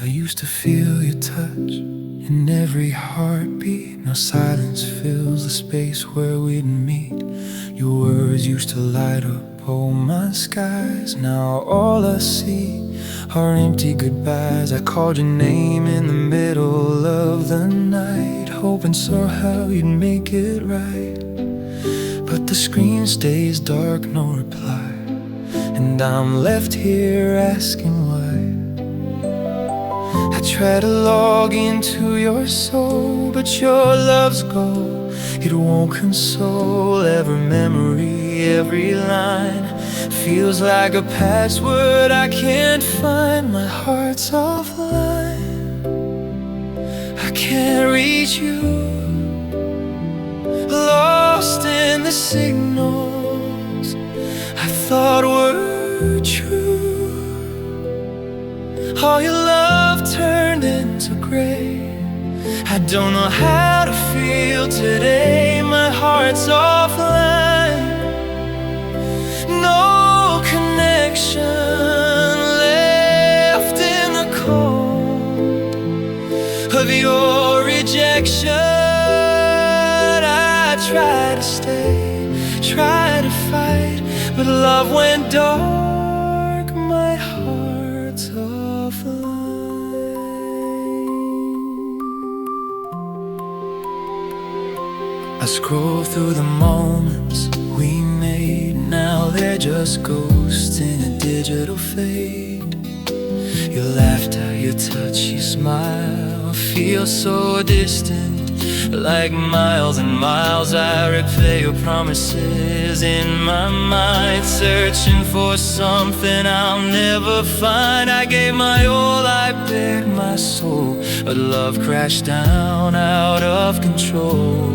I used to feel your touch in every heartbeat. Now silence fills the space where we'd meet. Your words used to light up all my skies. Now all I see are empty goodbyes. I called your name in the middle of the night, hoping somehow you'd make it right. But the screen stays dark, no reply, and I'm left here asking why. I try to log into your soul, but your love's goal, it won't console. Every memory, every line feels like a password I can't find. My heart's offline, I can't reach you, lost in the signals I thought were true. All your love turned into gray. I don't know how to feel today. My heart's offline, no connection left in the cold of your rejection. I try to stay, try to fight, but love went dark. My heart's offline. I scroll through the moments we made. Now they're just ghosts in a digital fade. Your laughter, your touch, your smile feel so distant, like miles and miles. I replay your promises in my mind, searching for something I'll never find. I gave my all, I bared my soul, but love crashed down out of control.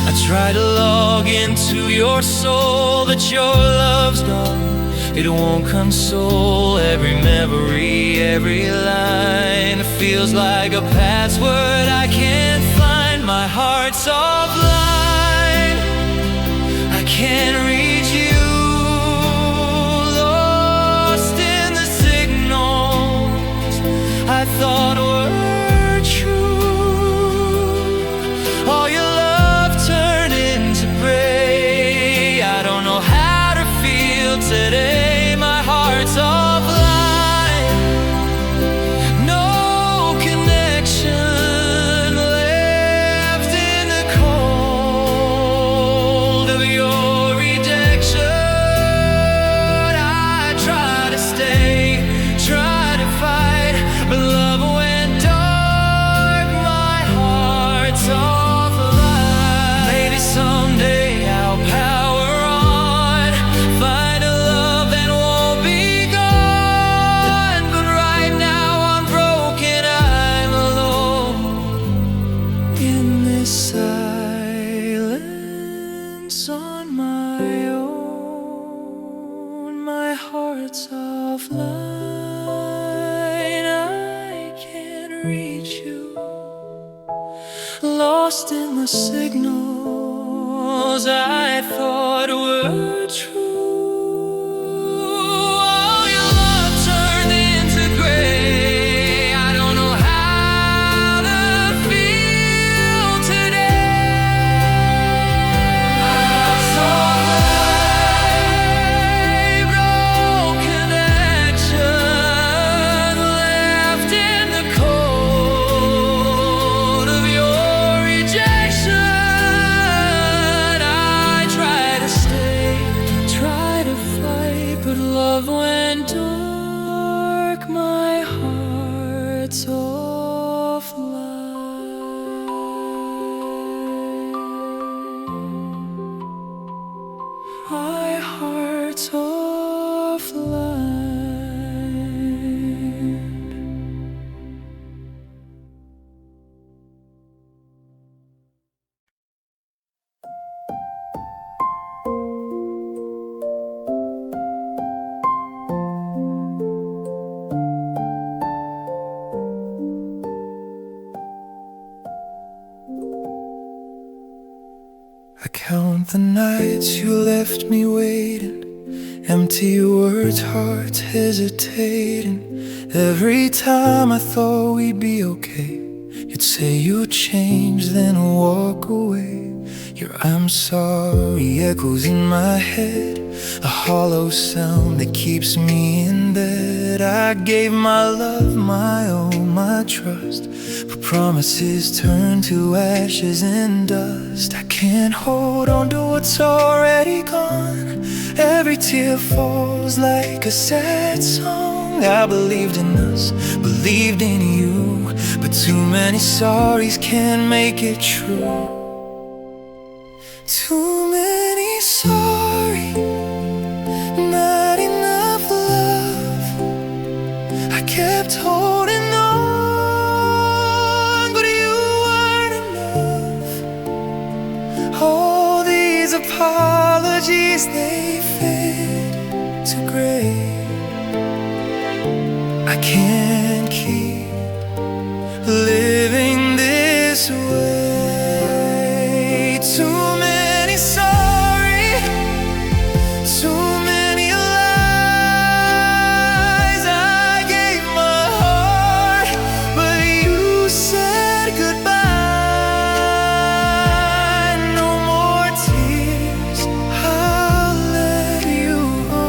I try to log into your soul, but your love's gone, it won't console. Every memory, every line feels like a password I can't find. my heart's offline. I can't reach you, lost in the signals I thought were true. All your love turned into gray. I don't know how to feel today. My heart's offline. No connection left in the cold of your rejection. I try to stay, try to fight, but love went dark. My heart's offline. Maybe someday I'll power on, find a love that won't be gone. But right now I'm broken, I'm alone in this silence on my own. My heart's offline. I can't reach you, lost in the signals I thought were true. All your love turned into gray. I don't know how to feel today. So no connection left in the cold of your rejection. I try to stay, try to fight, but love went dark. My heart's offline. My heart's offline. I count the nights you left me waiting, empty words, hearts hesitating. Every time I thought we'd be okay, you'd say you'd change, then walk away. Your I'm sorry echoes in my head, a hollow sound that keeps me in bed. I gave my love, my all, my trust, but promises turn to ashes and dust. I can't hold on to what's already gone. Every tear falls like a sad song. I believed in us, believed in you, but too many sorries can't make it true. Too many sorry, not enough love. I kept holding on, but you weren't enough. All these apologies, they fade to gray. I can't keep living this way. Too many sorry, too many lies. I gave my heart, but you said goodbye. No more tears, I'll let you go.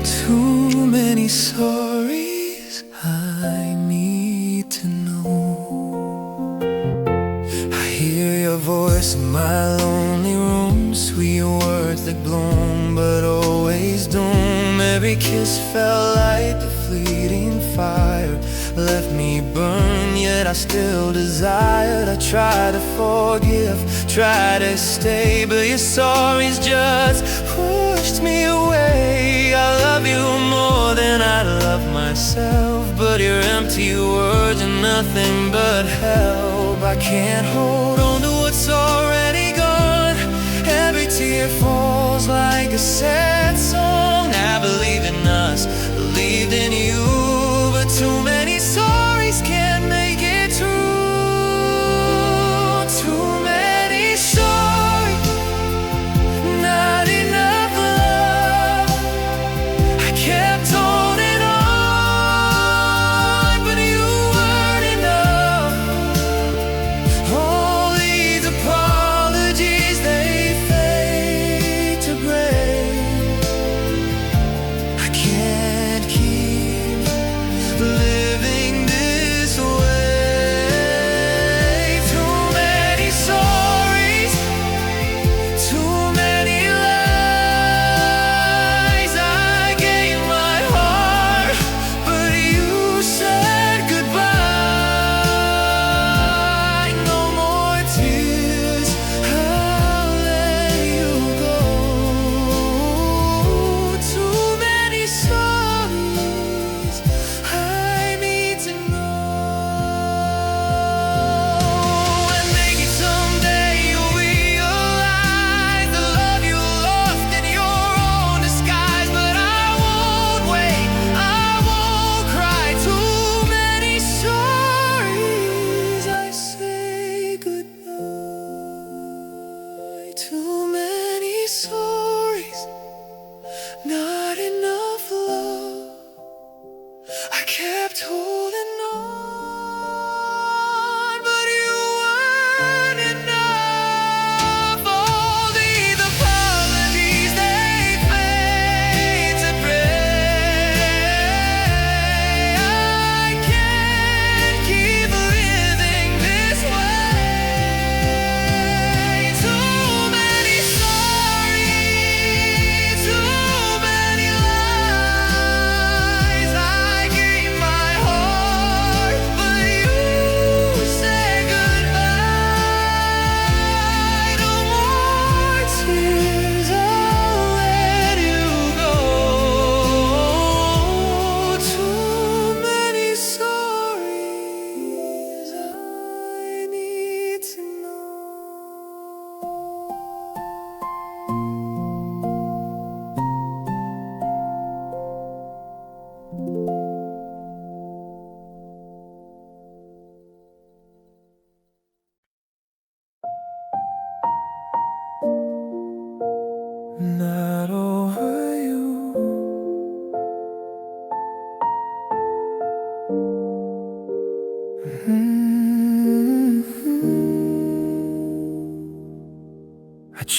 Too many sorries, I need to know. I hear your voice in my lonely room, sweet words that bloom but always doom. Every kiss felt like a fleeting fire, left me burned, yet I still desired. I try to forgive, try to stay, but your sorries just pushed me away. I love you more than I love myself, but your empty words are nothing but help. I can't hold on to what's already gone. Every tear falls like a sad song. I believe in us, believed in you, but too many sorries can't make it true.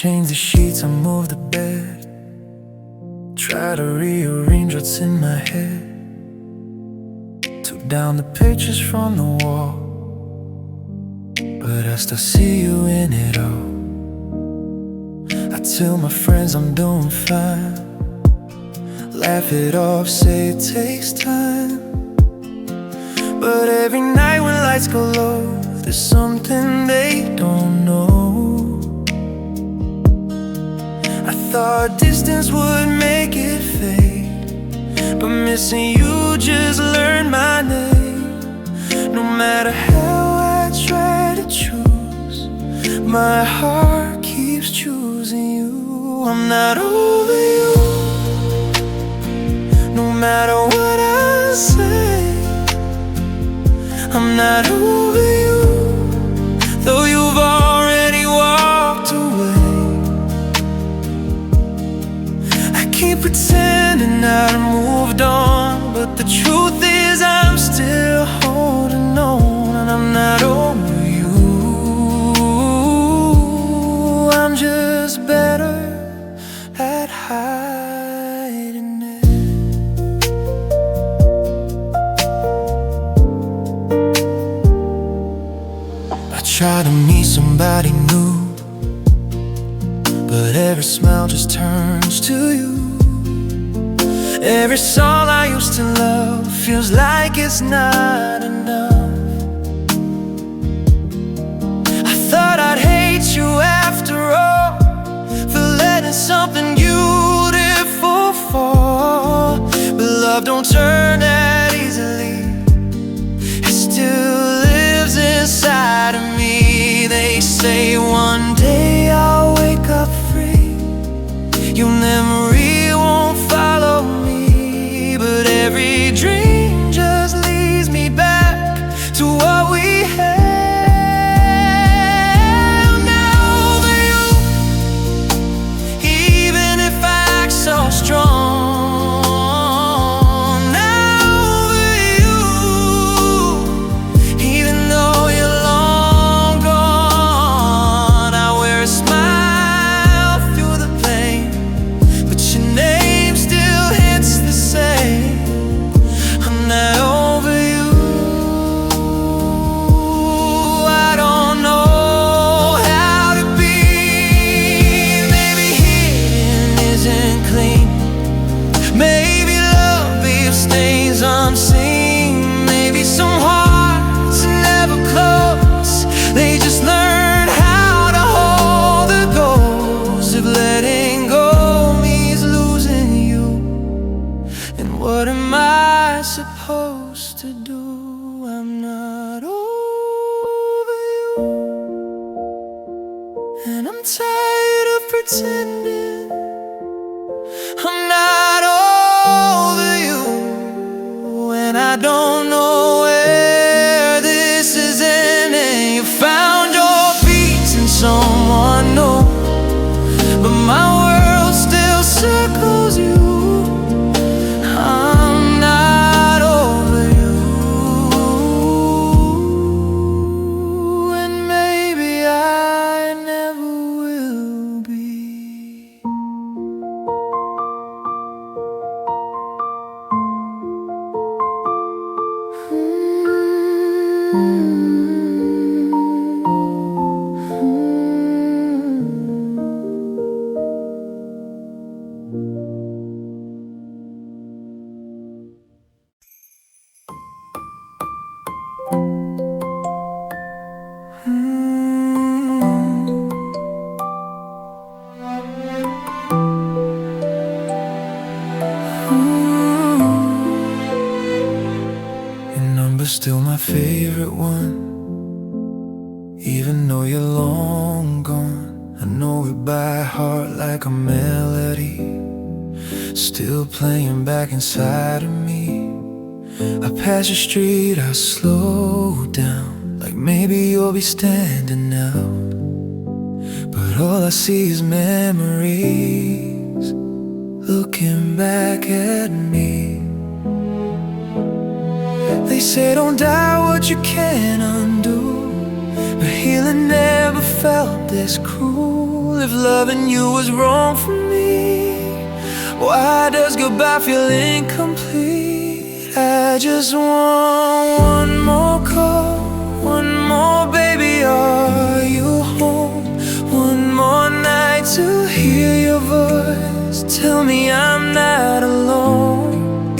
change the sheets, I move the bed, try to rearrange what's in my head. Took down the pictures from the wall, but I still see you in it all. I tell my friends I'm doing fine, laugh it off, say it takes time. But every night when lights go low, there's something they don't know. I thought distance would make it fade, but missing you just learned my name. No matter how I try to choose, my heart keeps choosing you. I'm not over you, no matter what I say. I'm not over you, though you've already walked away. I keep pretending I've moved on, but the truth is I'm still holding on. And I'm not over you, I'm just better at hiding it. I try to meet somebody new, but every smile just turns to you. Every song I used to love feels like it's not enough. I thought I'd hate you after all, for letting something beautiful fall. But love don't turn that easily, it still lives inside of me. They say one day I'll wake up free, your memory won't follow me. But every dream just leads me back to what we had. I'm not over you, even if I act so strong. Not over you, even though you're long gone. I wear a smile through the pain, but your name still hits the same. I'm not over you, I don't know how to be. Maybe hidden isn't clean, maybe love leaves stains unseen. Maybe some hearts are never close, they just learn how to hold the ghost. If letting go means losing you, and what am I supposed to do? I'm not over you, and I'm tired of pretending. I'm not over you, and I don't know where this is ending. You found your peace in someone new, but my world still circles you. I'm not over you, and maybe I never will be. Your number's still my favorite one, even though you're long gone. I know it by heart like a melody, still playing back inside of me. I pass your street, I slow down, like maybe you'll be standing out. But all I see is memories looking back at me. They say don't doubt what you can't undo, but healing never felt this cruel. if loving you was wrong for me? Why does goodbye feel incomplete? I just want one more call, one more baby, are you home? One more night to hear your voice, tell me I'm not alone.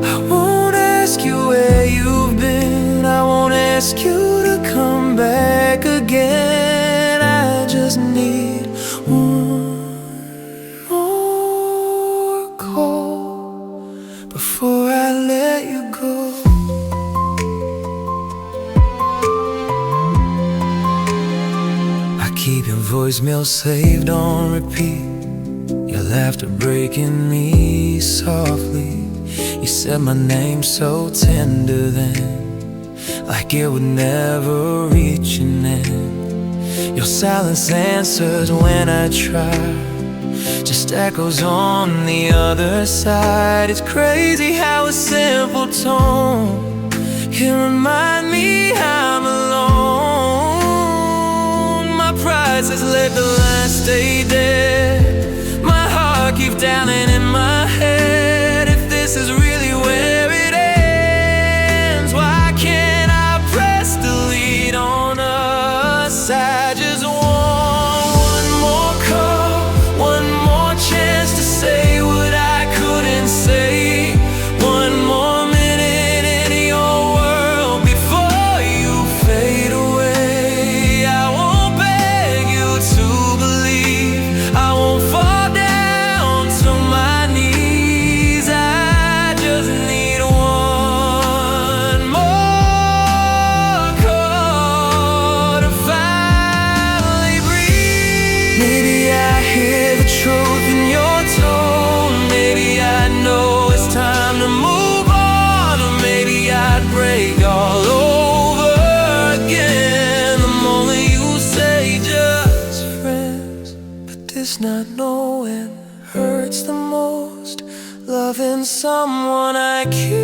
I won't ask you where you've been, I won't ask you to come back again. I just need one more call before I let you go. I keep your voicemail saved on repeat, your laughter breaking me softly. You said my name so tender then, like it would never reach an end. Your silence answers when I try, just echoes on the other side. It's crazy how a simple tone can remind me I'm alone. My price has let the line stay dead, my heart keeps dialing in my head. If this is really where it ends, why can't I press delete on us? I just want one more call, one more chance to say what I couldn't say, one more minute in your world before you fade away. I won't beg you to believe, I won't fall down to my knees. I just need one more call to finally breathe. Maybe I hear the truth in your tone, maybe I know it's time to move on, or maybe I'd break all over again the moment you say just friends. But this not knowing hurts the most, loving someone I can't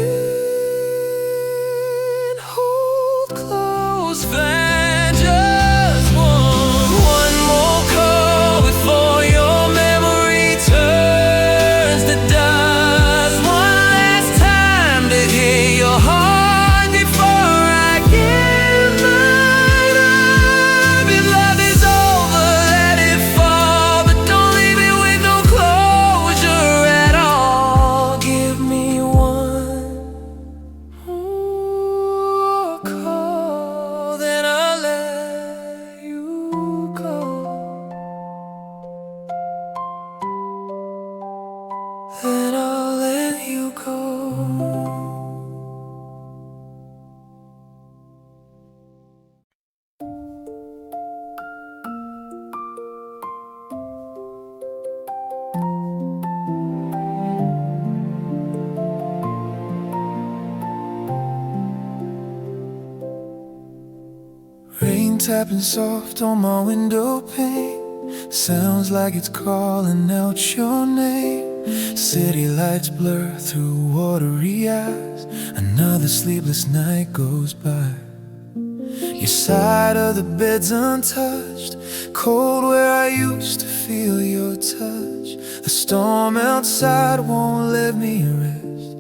hold close. I just want one more call before your memory turns to dust. One last time to hear your heart before I give mine up. If love is over, let it fall, but don't leave it with no closure at all. Give me one more call, then I'll let you go. Then I'll let you go. Rain tapping soft on my window pane, sounds like it's calling out your name. City lights blur through watery eyes, another sleepless night goes by. Your side of the bed's untouched, cold where I used to feel your touch. The storm outside won't let me rest,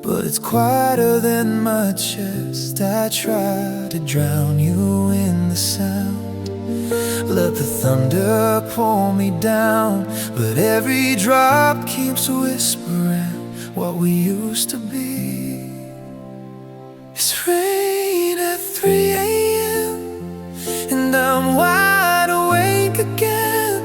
but it's quieter than my chest. I try to drown you in the sound, let the thunder pull me down, but every drop keeps whispering what we used to be. It's rain at 3 a.m. and I'm wide awake again,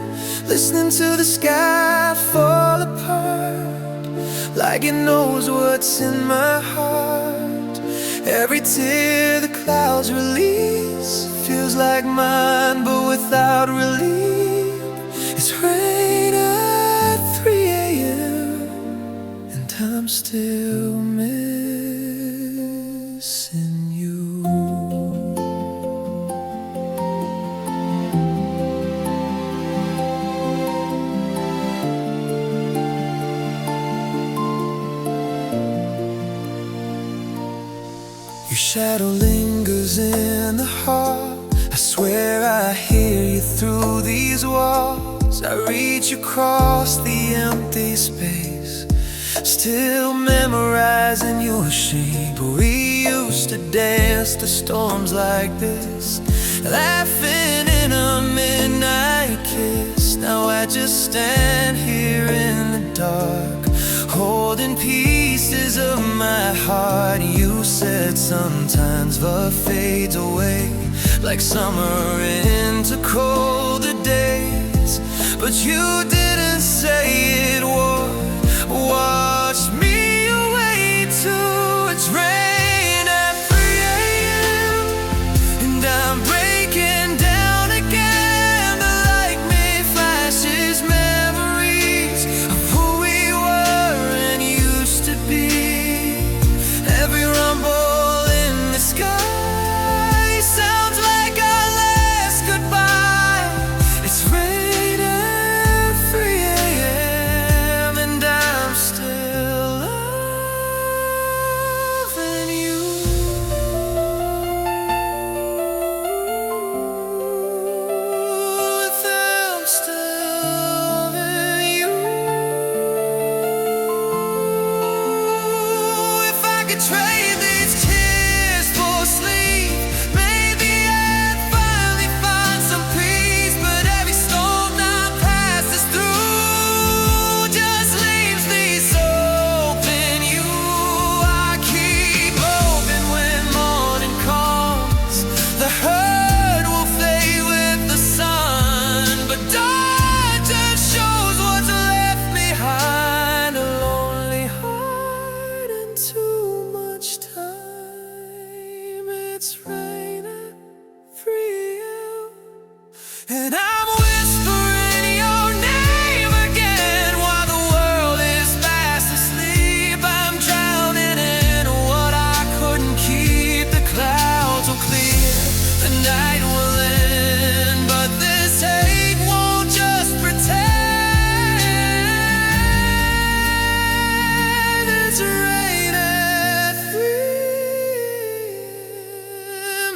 listening to the sky fall apart, like it knows what's in my heart. Every tear the clouds release feels like mine, but without relief. It's rain at 3 a.m. and I'm still missing you. Your shadow lingers in the hall, I swear I hear breathe through these walls. I reach across the empty space, still memorizing your shape. We used to dance to storms like this, laughing in a midnight kiss. Now I just stand here in the dark, holding pieces of my heart. You said sometimes love fades away, like summer into colder days, but you didn't say it would. Watch me away to its rain at 3 a.m. and I'm breaking down again. The light may flashes memories of who we were and used to be. Every rumble in the sky sounds like our last goodbye. It's rain at 3 a.m. and I'm still loving you. I'm still loving you. If I could trade these tears for sleep, maybe I'd finally find some peace. But every storm that passes through just leaves these open. You, I keep hoping when morning comes, the hurt will fade with the sun. But dawn just shows what's left behind, a lonely heart and too much time. It's raining 3 a.m. and I'm whispering your name again while the world is fast asleep. I'm drowning in what I couldn't keep. The clouds will clear, the night will end, but this hate won't just pretend. It's rain at 3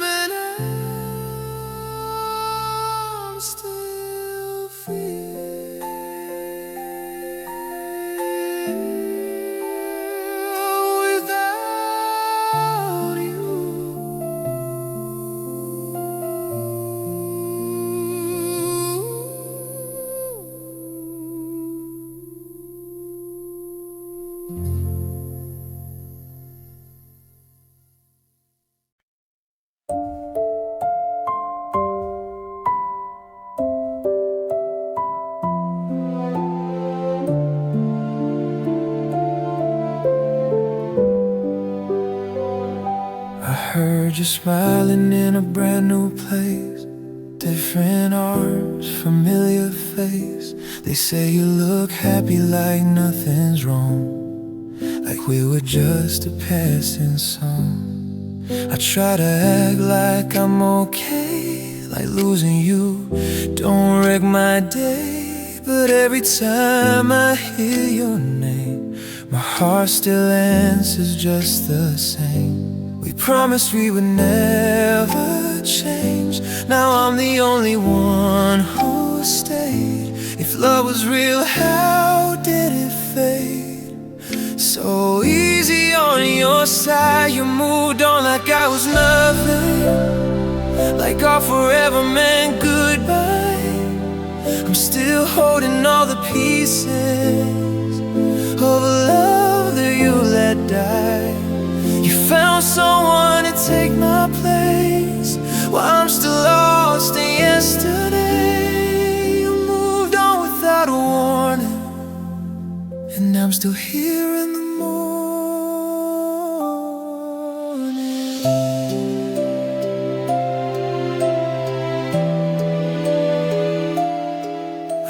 and I'm still without you. I heard you smiling in a brand new place, different arms, familiar face. They say you look happy like nothing's wrong, like we were just a passing song. I try to act like I'm okay, like losing you don't wreck my day. But every time I hear your name, my heart still answers just the same. We promised we would never change. Now I'm the only one who stayed. If love was real, how did it fade? So easy on your side, you moved on like I was nothing, like our forever meant goodbye. I'm still holding all the pieces of a love that you let die. You found someone to take my place, while I'm still lost in yesterday. You moved on without a warning, and I'm still here in the morning.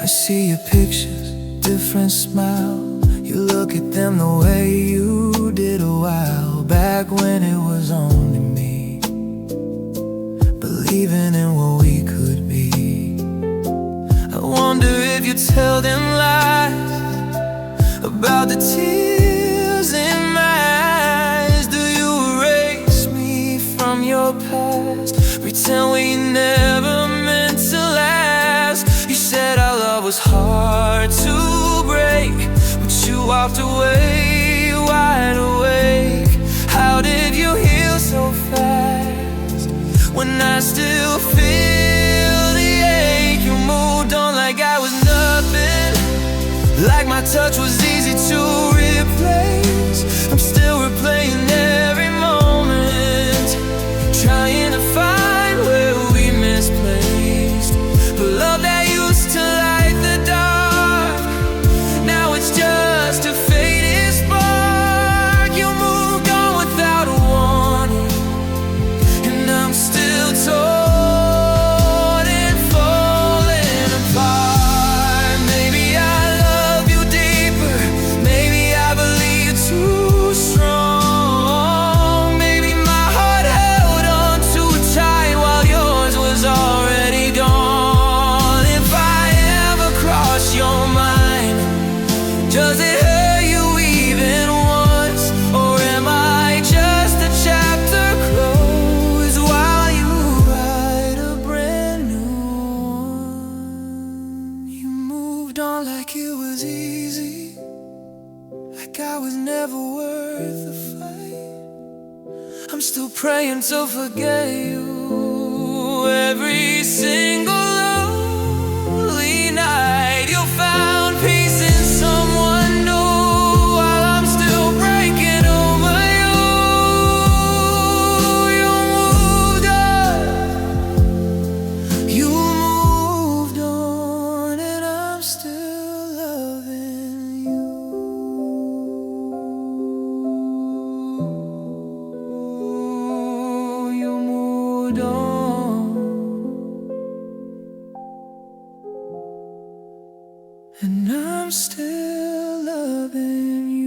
I see your pictures, different smile. You look at them the way you did a while back, when it was only me, believing in what we could be. I wonder if you tell them lies about the tears in my eyes. Do you erase me from your past, pretend we never meant to last? away, wide awake. How did you heal so fast when I still feel the ache? You moved on like I was nothing, like my touch was easy to replace. I'm still replaying every moment, trying to find where we misplaced. But love that used to light the dark, now it's just a faded spark. You moved on without a warning, and I'm still torn and falling apart. Maybe I love you deeper, maybe I believe too strong. Maybe my heart held on too tight while yours was already gone. If I ever cross your mind, does it hurt you even once? Or am I just a chapter closed while you write a brand new one? You moved on like it was easy, like I was never worth the fight. I'm still praying to forget you every single lonely night. You found peace in someone new while I'm still breaking over you. You moved on, you moved on, and I'm still loving you. You moved on, and I'm still loving you.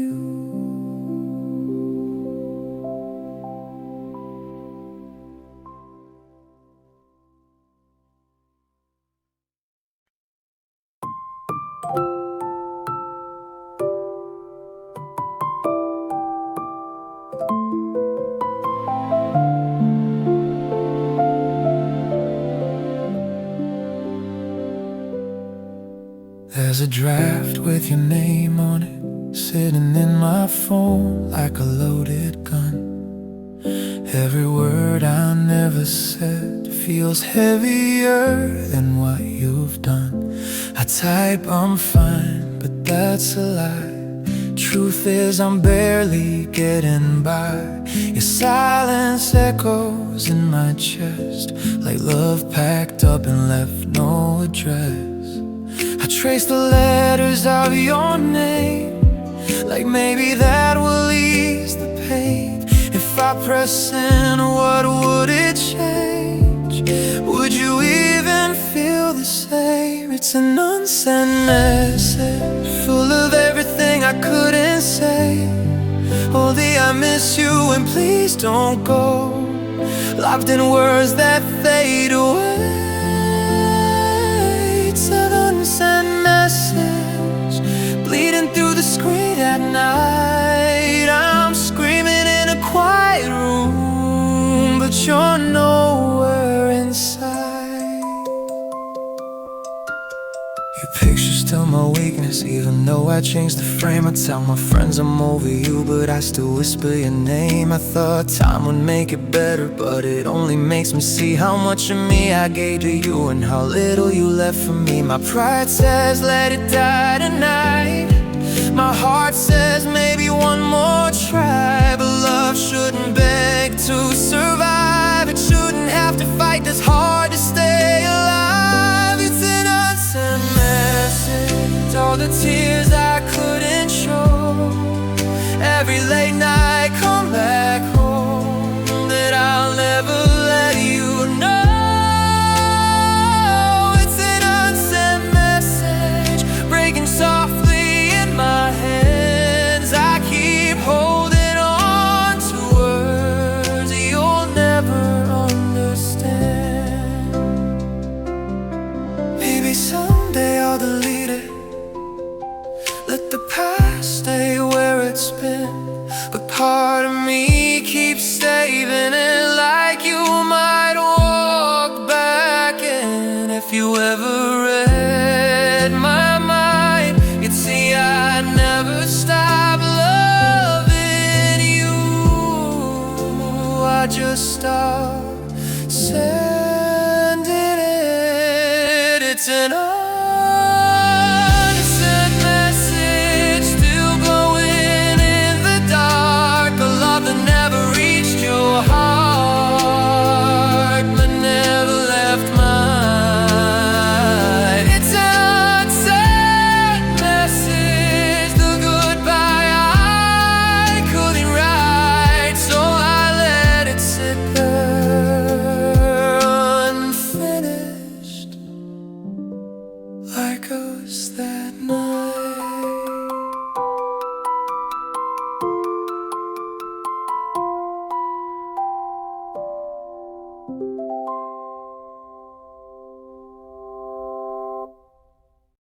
There's a draft with your name on it, sitting in my phone like a loaded gun. Every word I never said feels heavier than what you've done. I type I'm fine, but that's a lie. Truth is I'm barely getting by. Your silence echoes in my chest, like love packed up and left no address. I trace the letters of your name, like maybe that will ease the pain. If I press in, what would it change? Would you even feel the same? It's an unsent message, full of everything I couldn't say. Oh, the I miss you and please don't go, locked in words that fade away. It's an unsent message, bleeding through the screen at night. I'm screaming in a quiet room, but you're nowhere inside. Your picture's still my weakness, even though I changed the frame. I tell my friends I'm over you, but I still whisper your name. I thought time would make it better, but it only makes me see how much of me I gave to you and how little you left for me. My pride says let it die tonight, my heart says maybe one more try. But love shouldn't beg to survive, it shouldn't have to fight this hard to stay alive. It's an unsent message, all the tears I couldn't show, every late night come back home, that I'll never let you know. It's an unsent message, breaking softly in my hands. I keep holding on to words you'll never understand. Maybe someday I'll delete it, let the past stay where it's been. But part of me keeps saving it, like you might walk back in. If you ever read my mind, you'd see I never stop just stop sending it. It's an unsent message, still glowing in the dark. A love that never reached your heart, but never left mine. It's an unsent message, the goodbye I couldn't write, so I let it sit there unfinished, like us that night.